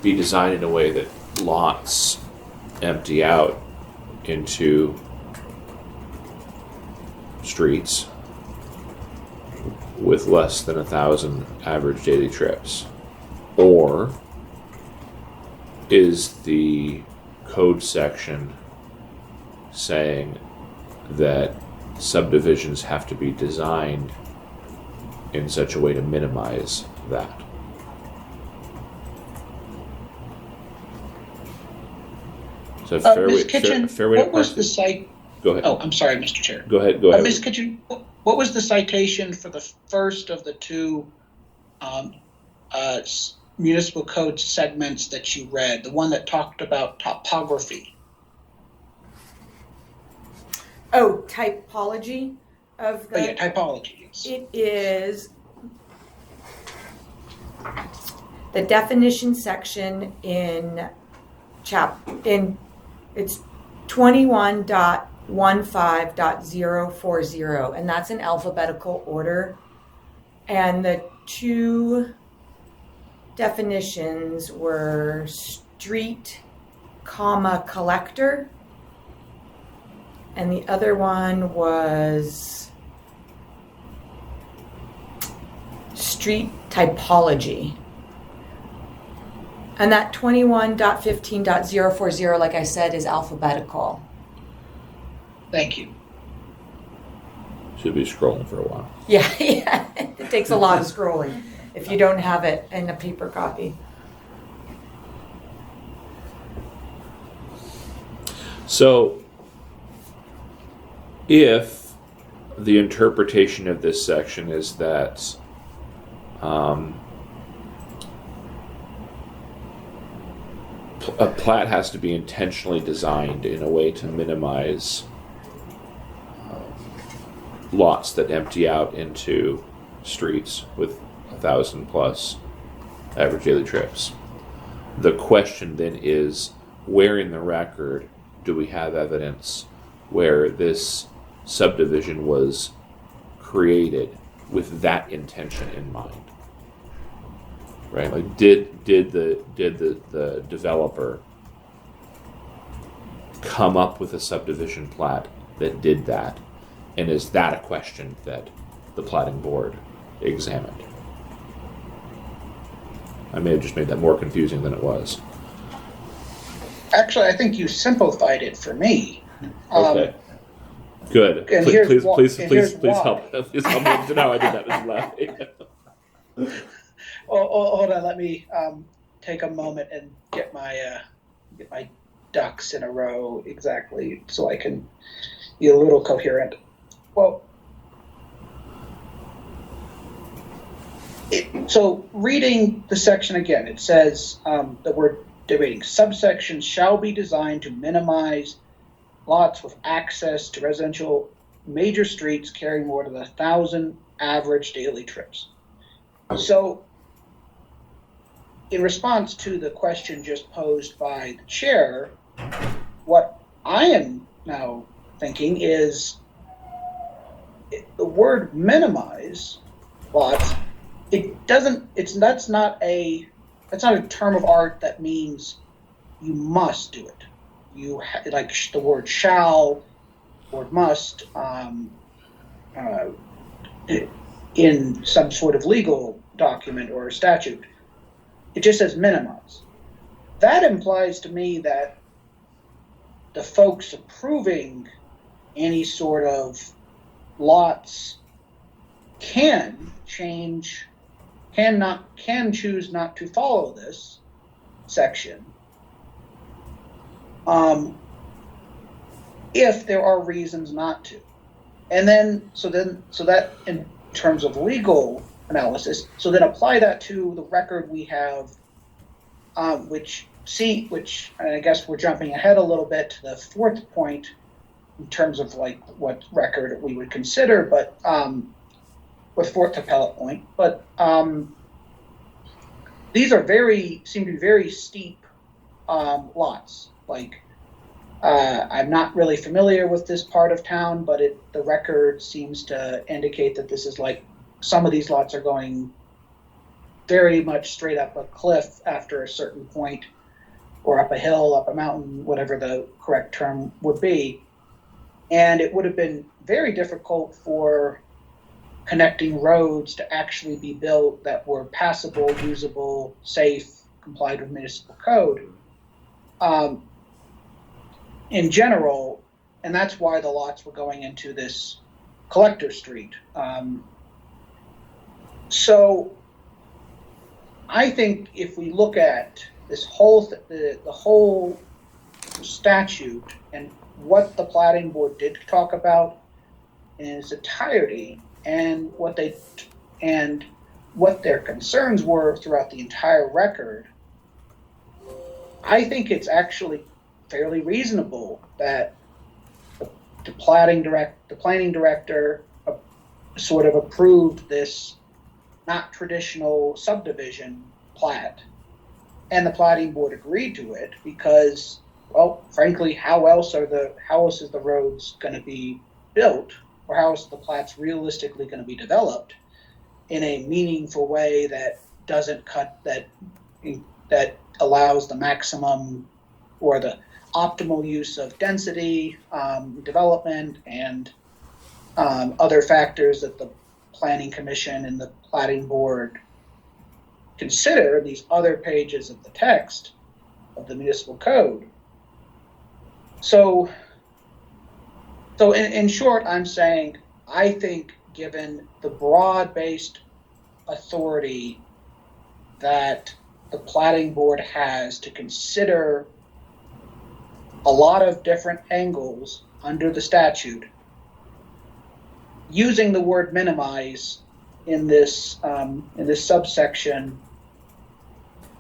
be designed in a way that lots empty out into streets with less than 1,000 average daily trips? Or is the code section saying that subdivisions have to be designed in such a way to minimize that? So Ms. Kitchen, what was the site? Go ahead. Oh, I'm sorry, Mr. Chair. Go ahead. Ms. Kitchen, what was the citation for the first of the two municipal code segments that you read, the one that talked about topography? Oh, typology of the. Oh, yeah, typology. Yes. It is the definition section in it's 21.15.040, and that's in alphabetical order. And the two definitions were street, collector, and the other one was street typology. And that 21.15.040, like I said, is alphabetical. Thank you. Should be scrolling for a while. Yeah, yeah. It takes a lot of scrolling if you don't have it in a paper copy. So, if the interpretation of this section is that a plat has to be intentionally designed in a way to minimize lots that empty out into streets with 1,000 plus average daily trips, the question then is, where in the record do we have evidence where this subdivision was created with that intention in mind? Right? Like, did the developer come up with a subdivision plat that did that? And is that a question that the platting board examined? I may have just made that more confusing than it was. Actually, I think you simplified it for me. Okay. Good. And Please here's why. please Why. help. Please help me to know I did that, Mr. Laffey. Hold on, let me take a moment and get my ducks in a row exactly so I can be a little coherent. Well, so reading the section again, it says that we're debating subsections shall be designed to minimize lots with access to residential major streets carrying more than 1,000 average daily trips. So, in response to the question just posed by the chair, what I am now thinking is the word minimize lots. That's not a term of art that means you must do it. Like the word shall or must in some sort of legal document or statute. It just says minimize. that implies to me that the folks approving any sort of lots can choose not to follow this section if there are reasons not to. And then so that in terms of legal analysis, so then apply that to the record we have, which I guess we're jumping ahead a little bit to the fourth point in terms of like what record we would consider, but with fourth appellate point. But these are seem to be very steep lots. Like I'm not really familiar with this part of town, but the record seems to indicate that this is like some of these lots are going very much straight up a cliff after a certain point, or up a hill, up a mountain, whatever the correct term would be. And it would have been very difficult for connecting roads to actually be built that were passable, usable, safe, complied with municipal code in general. And that's why the lots were going into this collector street. So I think if we look at this whole the whole statute and what the planning board did talk about in its entirety, and what their concerns were throughout the entire record, I think it's actually fairly reasonable that the planning director sort of approved this not traditional subdivision plat, and the planning board agreed to it because, well, frankly, how else is the roads going to be built, or how else are the plats realistically going to be developed in a meaningful way that doesn't that allows the maximum or the optimal use of density, development, and other factors that the Planning Commission and the Planning Board consider in these other pages of the text of the municipal code. So in short, I'm saying I think given the broad-based authority that the Planning Board has to consider a lot of different angles under the statute, using the word minimize in this subsection,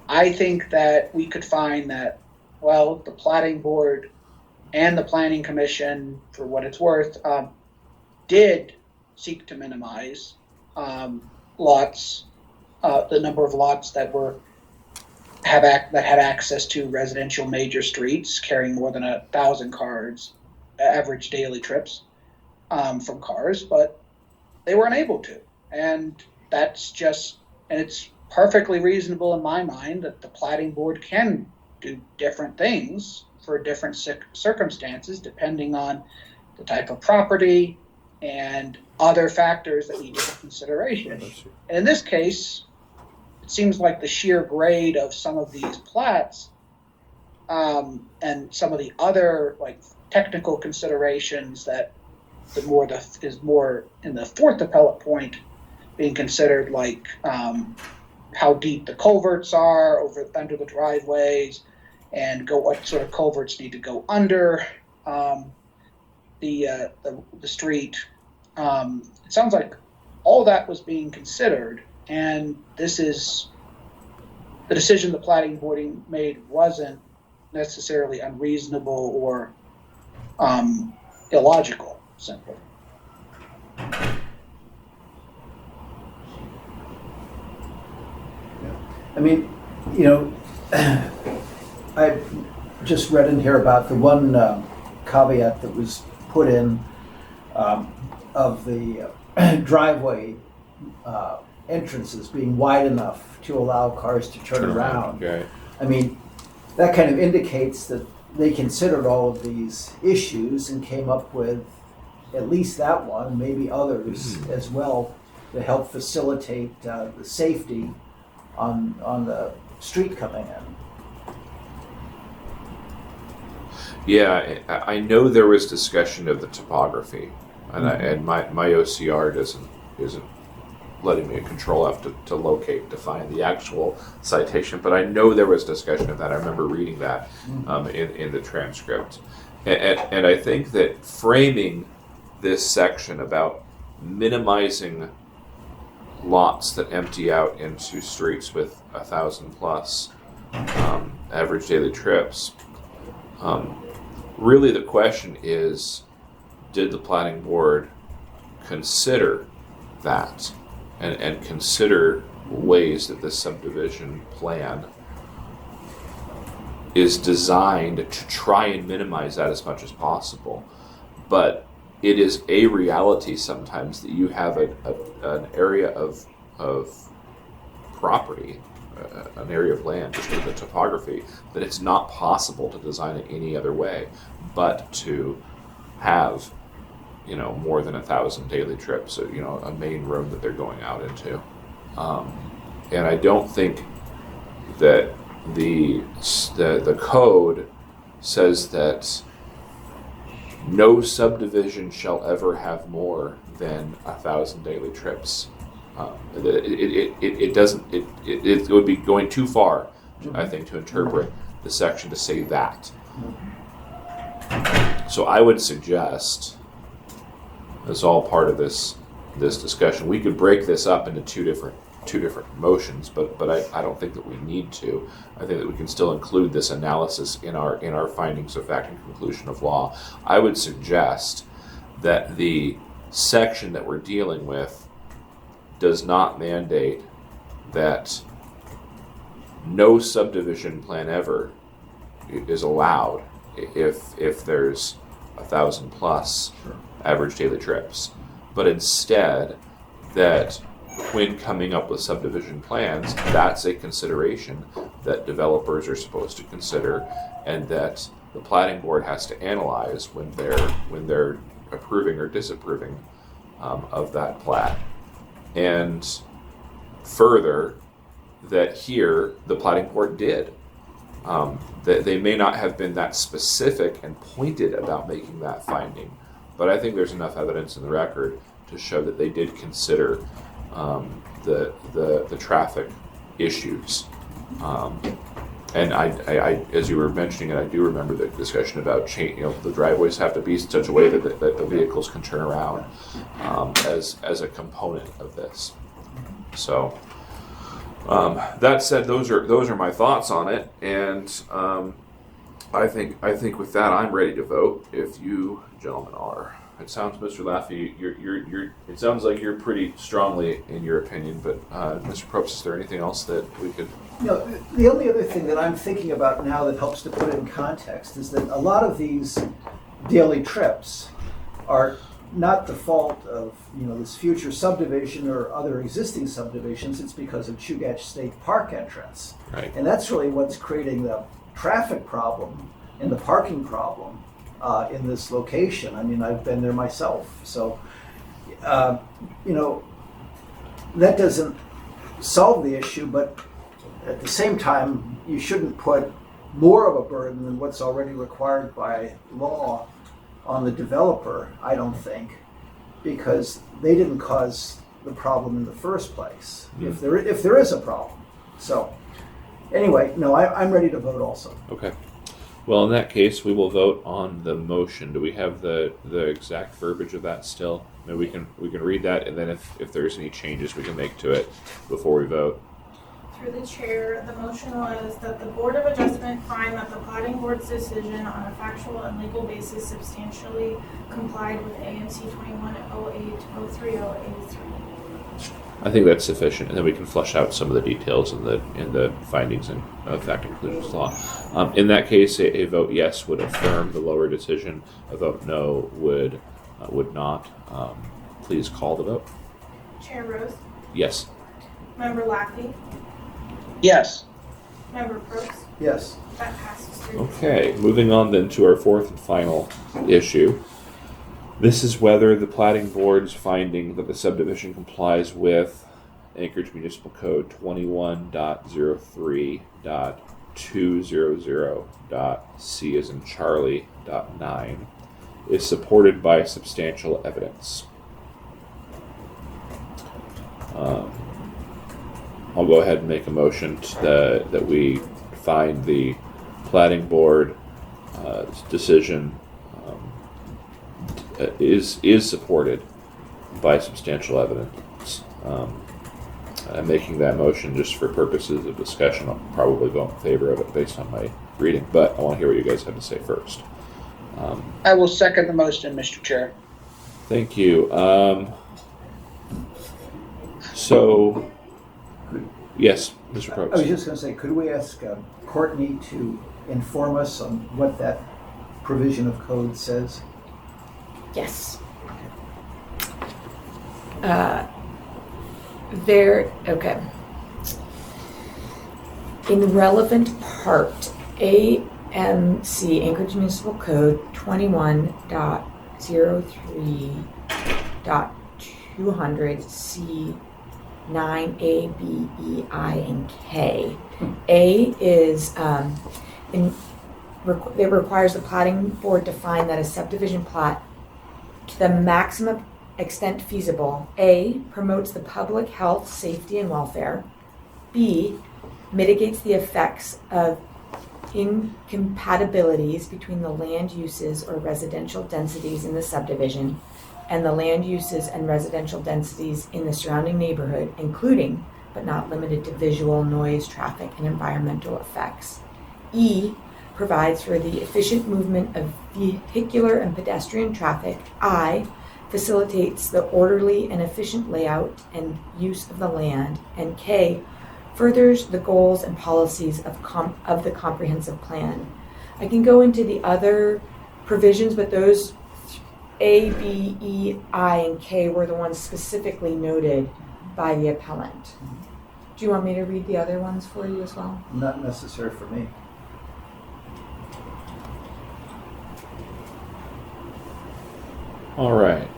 I think that we could find that, well, the Planning Board and the Planning Commission, for what it's worth, did seek to minimize lots, the number of lots that had access to residential major streets carrying more than 1,000 cars, average daily trips from cars, but they were unable to. And it's perfectly reasonable in my mind that the Planning Board can do different things for different circumstances depending on the type of property and other factors that need consideration. And in this case, it seems like the sheer grade of some of these plats and some of the other like technical considerations that is more in the fourth appellate point being considered, like how deep the culverts are under the driveways, and what sort of culverts need to go under the street. It sounds like all that was being considered, and this is the decision the Planning Board made wasn't necessarily unreasonable or illogical, simply. I mean, I just read in here about the one caveat that was put in of the driveway entrances being wide enough to allow cars to turn around. Okay. I mean, that kind of indicates that they considered all of these issues and came up with at least that one, maybe others as well, to help facilitate the safety on the street coming in. Yeah, I know there was discussion of the topography, and my OCR isn't letting me a Control F to locate to find the actual citation, but I know there was discussion of that. I remember reading that in the transcript, and I think that framing this section about minimizing lots that empty out into streets with 1,000 plus average daily trips. Really, the question is, did the planning board consider that and consider ways that this subdivision plan is designed to try and minimize that as much as possible? But it is a reality sometimes that you have an area of property, an area of land, just with the topography, that it's not possible to design it any other way but to have, more than 1,000 daily trips, a main road that they're going out into. And I don't think that the code says that no subdivision shall ever have more than 1,000 daily trips. It doesn't. It would be going too far, I think, to interpret the section to say that. So I would suggest, as all part of this discussion, we could break this up into two different motions, but I don't think that we need to. I think that we can still include this analysis in our findings of fact and conclusion of law. I would suggest that the section that we're dealing with does not mandate that no subdivision plan ever is allowed if there's 1,000 plus average daily trips, but instead that when coming up with subdivision plans, that's a consideration that developers are supposed to consider, and that the planning board has to analyze when they're approving or disapproving of that plat. And further, that here the planning board did. That they may not have been that specific and pointed about making that finding, but I think there's enough evidence in the record to show that they did consider the traffic issues. And I, as you were mentioning it, I do remember the discussion about the driveways have to be in such a way that the vehicles can turn around as a component of this. So that said, those are my thoughts on it, and I think with that I'm ready to vote. If you gentlemen are. It sounds, Mr. Laffey, you're. It sounds like you're pretty strongly in your opinion. But Mr. Probst, is there anything else that we could? No, the only other thing that I'm thinking about now that helps to put it in context is that a lot of these daily trips are not the fault of this future subdivision or other existing subdivisions. It's because of Chugach State Park entrance, Right. and that's really what's creating the traffic problem and the parking problem in this location. I mean, I've been there myself, so that doesn't solve the issue, but at the same time, you shouldn't put more of a burden than what's already required by law on the developer, I don't think, because they didn't cause the problem in the first place, if there is a problem. So anyway, no, I'm ready to vote also. Okay. Well, in that case, we will vote on the motion. Do we have the exact verbiage of that still? Maybe we can read that, and then if there's any changes we can make to it before we vote. Through the chair, the motion was that the Board of Adjustment find that the Plotting Board's decision on a factual and legal basis substantially complied with AMC 2108-030A3. I think that's sufficient, and then we can flesh out some of the details in the findings and fact and conclusions law. In that case, a vote yes would affirm the lower decision. A vote no would not. Please call the vote. Chair Rose, Yes. Member Laffey, Yes. Member Probst. Yes. That passes 3. Okay, moving on then to our fourth and final issue. This is whether the Planning Board's finding that the subdivision complies with Anchorage Municipal Code 21.03. 200.c as in Charlie.9 is supported by substantial evidence. I'll go ahead and make a motion that we find the planning board decision is supported by substantial evidence. I'm making that motion just for purposes of discussion. I'll probably go in favor of it based on my reading, but I want to hear what you guys have to say first. I will second the motion, Mr. Chair. Thank you. So, yes, Mr. I was Probst. just going to say, could we ask Courtney to inform us on what that provision of code says? Yes. Okay. In relevant part, AMC, Anchorage Municipal Code 21.03.200 C9A, B, E, I, and K. A is, it requires the plating board to find that a subdivision plat to the maximum extent feasible, A, promotes the public health, safety, and welfare, B, mitigates the effects of incompatibilities between the land uses or residential densities in the subdivision and the land uses and residential densities in the surrounding neighborhood, including, but not limited to, visual, noise, traffic, and environmental effects. E, provides for the efficient movement of vehicular and pedestrian traffic. I, facilitates the orderly and efficient layout and use of the land. And K, furthers the goals and policies of the comprehensive plan. I can go into the other provisions, but those A, B, E, I, and K were the ones specifically noted by the appellant. Do you want me to read the other ones for you as well? Not necessary for me. All right.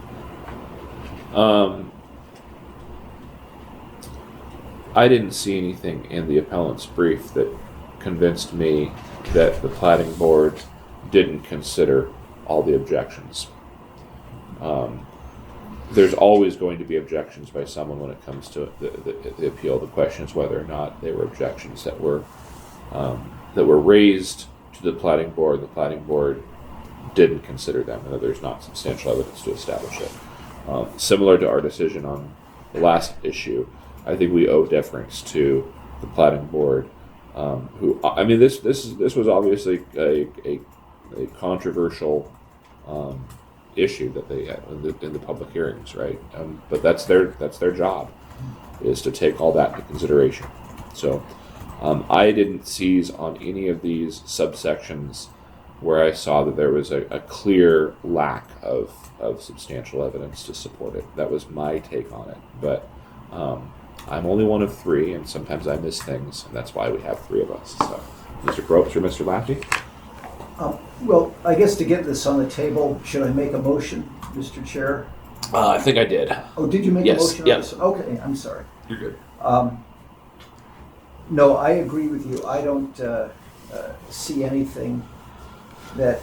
I didn't see anything in the appellant's brief that convinced me that the planning board didn't consider all the objections. There's always going to be objections by someone when it comes to the appeal. The question is whether or not they were objections that were raised to the planning board. The planning board didn't consider them, and that there's not substantial evidence to establish it. Similar to our decision on the last issue, I think we owe deference to the planning board. Who, I mean, this was obviously a controversial issue that they had in the public hearings, right? But that's their job, is to take all that into consideration. So I didn't seize on any of these subsections where I saw that there was a clear lack of substantial evidence to support it. That was my take on it. But I'm only one of three, and sometimes I miss things, and that's why we have three of us. So, Mr. Probst or Mr. Laffey? Well, I guess to get this on the table, should I make a motion, Mr. Chair? I think I did. Oh, did you make Yes, a motion? yeah. On this? Okay, I'm sorry. You're good. No, I agree with you. I don't see anything that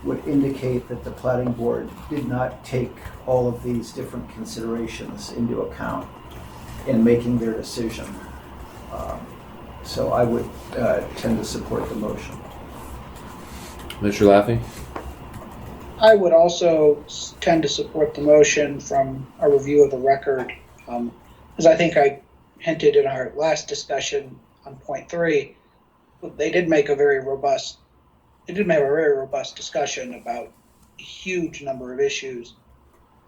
would indicate that the planning board did not take all of these different considerations into account in making their decision. So I would tend to support the motion. Mr. Laffey? I would also tend to support the motion from a review of the record, as I think I hinted in our last discussion on point 3. They did make a very robust discussion about a huge number of issues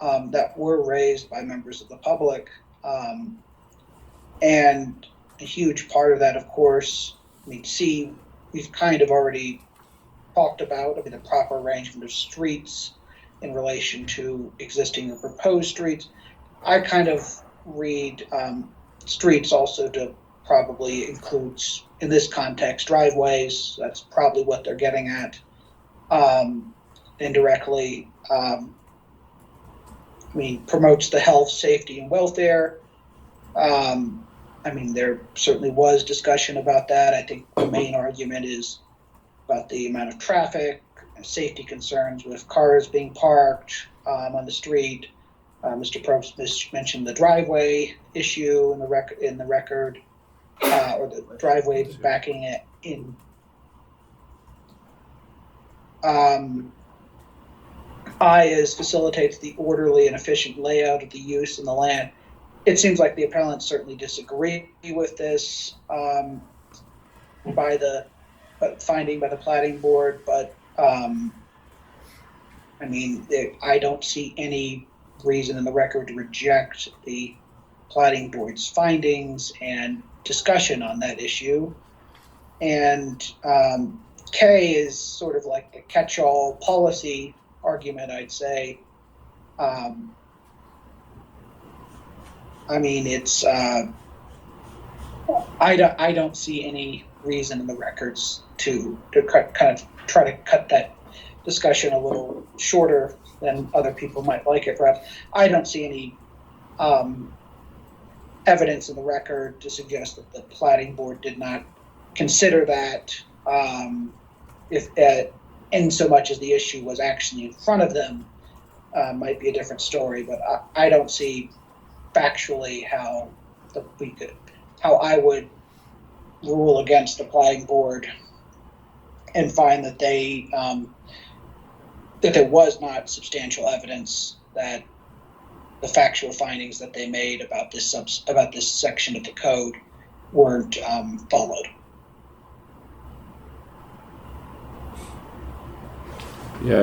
that were raised by members of the public, and a huge part of that, of course, C, we've kind of already talked about. The proper arrangement of streets in relation to existing or proposed streets. I kind of read streets also to probably include, in this context, driveways. That's probably what they're getting at indirectly. Promotes the health, safety, and welfare. I mean, there certainly was discussion about that. I think the main argument is about the amount of traffic, safety concerns with cars being parked on the street. Mr. Probst mentioned the driveway issue in the record, or the driveway backing it in. Is facilitates the orderly and efficient layout of the use in the land. It seems like the appellants certainly disagree with this finding by the plating board, but I mean, I don't see any reason in the record to reject the plating board's findings and discussion on that issue. And K is sort of like a catch-all policy argument, I'd say. I mean, it's I don't see any reason in the records to kind of try to cut that discussion a little shorter than other people might like it. Perhaps I don't see any evidence in the record to suggest that the plating board did not consider that, if in so much as the issue was actually in front of them. Might be a different story, but I don't see factually how I would rule against the plating board and find that that there was not substantial evidence that the factual findings that they made about this section of the code weren't followed. Yeah,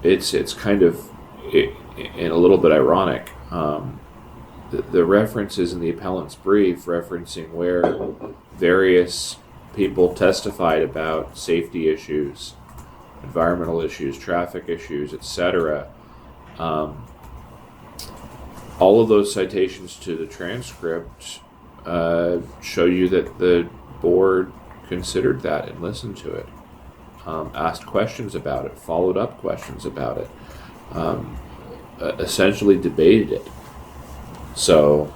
it's kind of and a little bit ironic. The references in the appellant's brief referencing where various people testified about safety issues, environmental issues, traffic issues, etc. All of those citations to the transcript show you that the board considered that and listened to it, asked questions about it, followed up questions about it, essentially debated it. So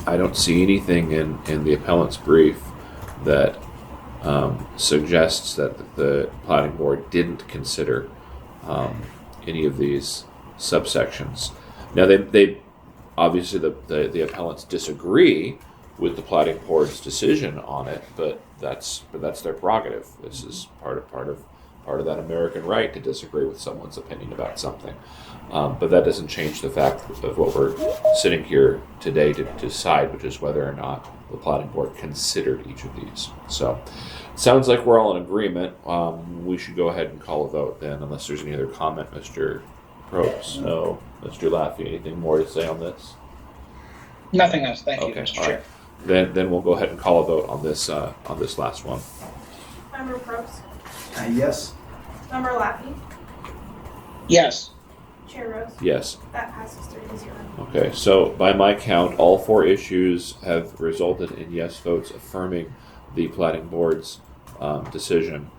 I don't see anything in the appellant's brief that suggests that the plating board didn't consider any of these subsections. Now they obviously the appellants disagree with the plating board's decision on it, but that's their prerogative. This is part of that American right to disagree with someone's opinion about something. But that doesn't change the fact of what we're sitting here today to decide, which is whether or not the plating board considered each of these. So it sounds like we're all in agreement. We should go ahead and call a vote then, unless there's any other comment, Mr. Probst. No. Mr. Laffey, anything more to say on this? Nothing else. Thank you, Okay, Mr. all Chair. right. Then we'll go ahead and call a vote on this last one. Member Probst, Yes. Member Laffey, Yes. Chair Rose. Yes. That passes 3-0. Okay, so by my count, all four issues have resulted in yes votes affirming the plating board's decision,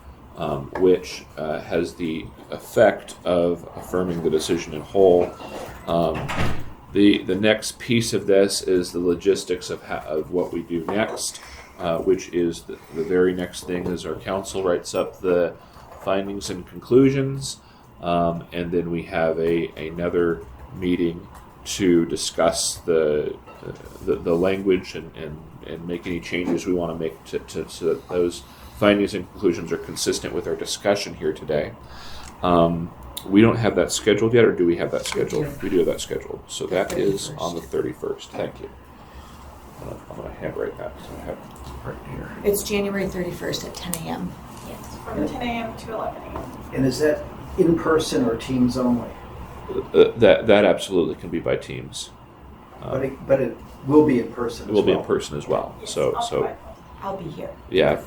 which has the effect of affirming the decision in whole. The next piece of this is the logistics of what we do next, which is the very next thing is our council writes up the findings and conclusions, and then we have another meeting to discuss the language and make any changes we want to make so that those findings and conclusions are consistent with our discussion here today. We don't have that scheduled yet, or do we have that scheduled? We do have that scheduled. So that is on the 31st. Thank you. I'm going to handwrite that because I have it right here. It's January 31st at 10 a.m. Yes, from 10 a.m. to 11 a.m. And is that in person or Teams only? That absolutely can be by teams. But it will be in person. It will be in person as well. Yes, So I'll be here. yeah,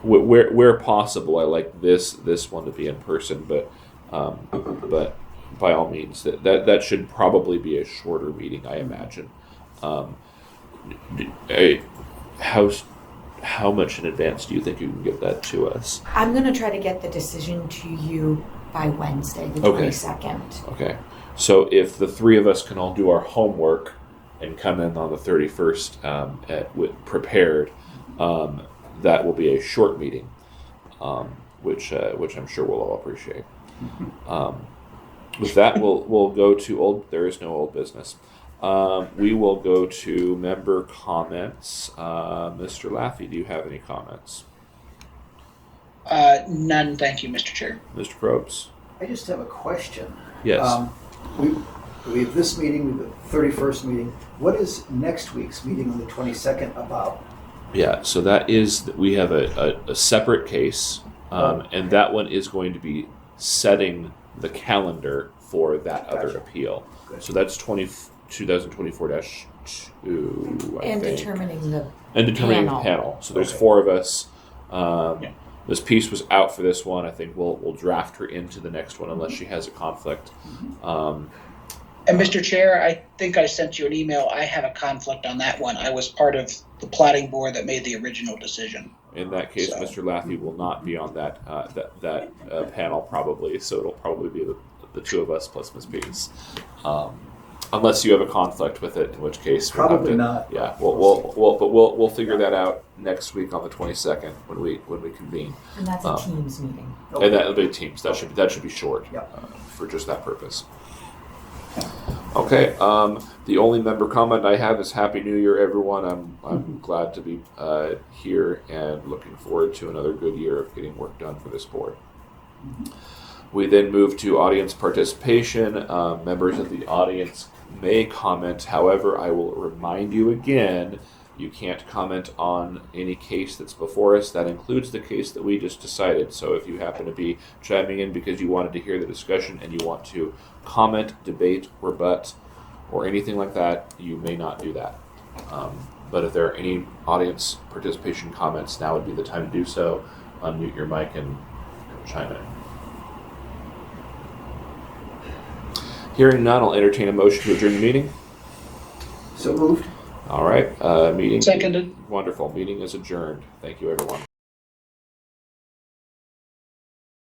where possible, I like this one to be in person, but by all means, that should probably be a shorter meeting, I imagine. How much in advance do you think you can get that to us? I'm going to try to get the decision to you by Wednesday, the Okay. 22nd. Okay, so if the three of us can all do our homework and come in on the 31st prepared, that will be a short meeting, which I'm sure we'll all appreciate. With that, we'll go to there is no old business. We will go to member comments. Mr. Laffey, do you have any comments? None, thank you, Mr. Chair. Mr. Probst? I just have a question. Yes. We have this meeting, we have the 31st meeting. What is next week's meeting on the 22nd about? Yeah, so we have a separate case, and that one is going to be setting the calendar for that other Gotcha. appeal. Good. So that's 2024-2, And determining the determining panel. the panel. So there's Okay. 4 of us. Yeah. This piece was out for this one. I think we'll draft her into the next one unless she has a conflict. And Mr. Chair, I think I sent you an email. I have a conflict on that one. I was part of the plating board that made the original decision. In that case, So- Mr. Laffey will not be on that panel probably. So it'll probably be the 2 of us plus Ms. Pease, unless you have a conflict with it. In which case, we'll have Probably to- not. Yeah, we'll figure that out next week on the 22nd when we convene, And that's a Teams meeting. and that'll be teams. That should be short Yeah. for just that purpose. Okay. The only member comment I have is Happy New Year, everyone. I'm glad to be here and looking forward to another good year of getting work done for this board. We then move to audience participation. Members of the audience may comment. However, I will remind you again, you can't comment on any case that's before us. That includes the case that we just decided. So if you happen to be chiming in because you wanted to hear the discussion and you want to comment, debate, rebut, or anything like that, you may not do that. But if there are any audience participation comments, now would be the time to do so. Unmute your mic and chime in. Hearing none, I'll entertain a motion to adjourn the meeting. So moved. All right, meeting. Seconded. Wonderful. Meeting is adjourned. Thank you, everyone.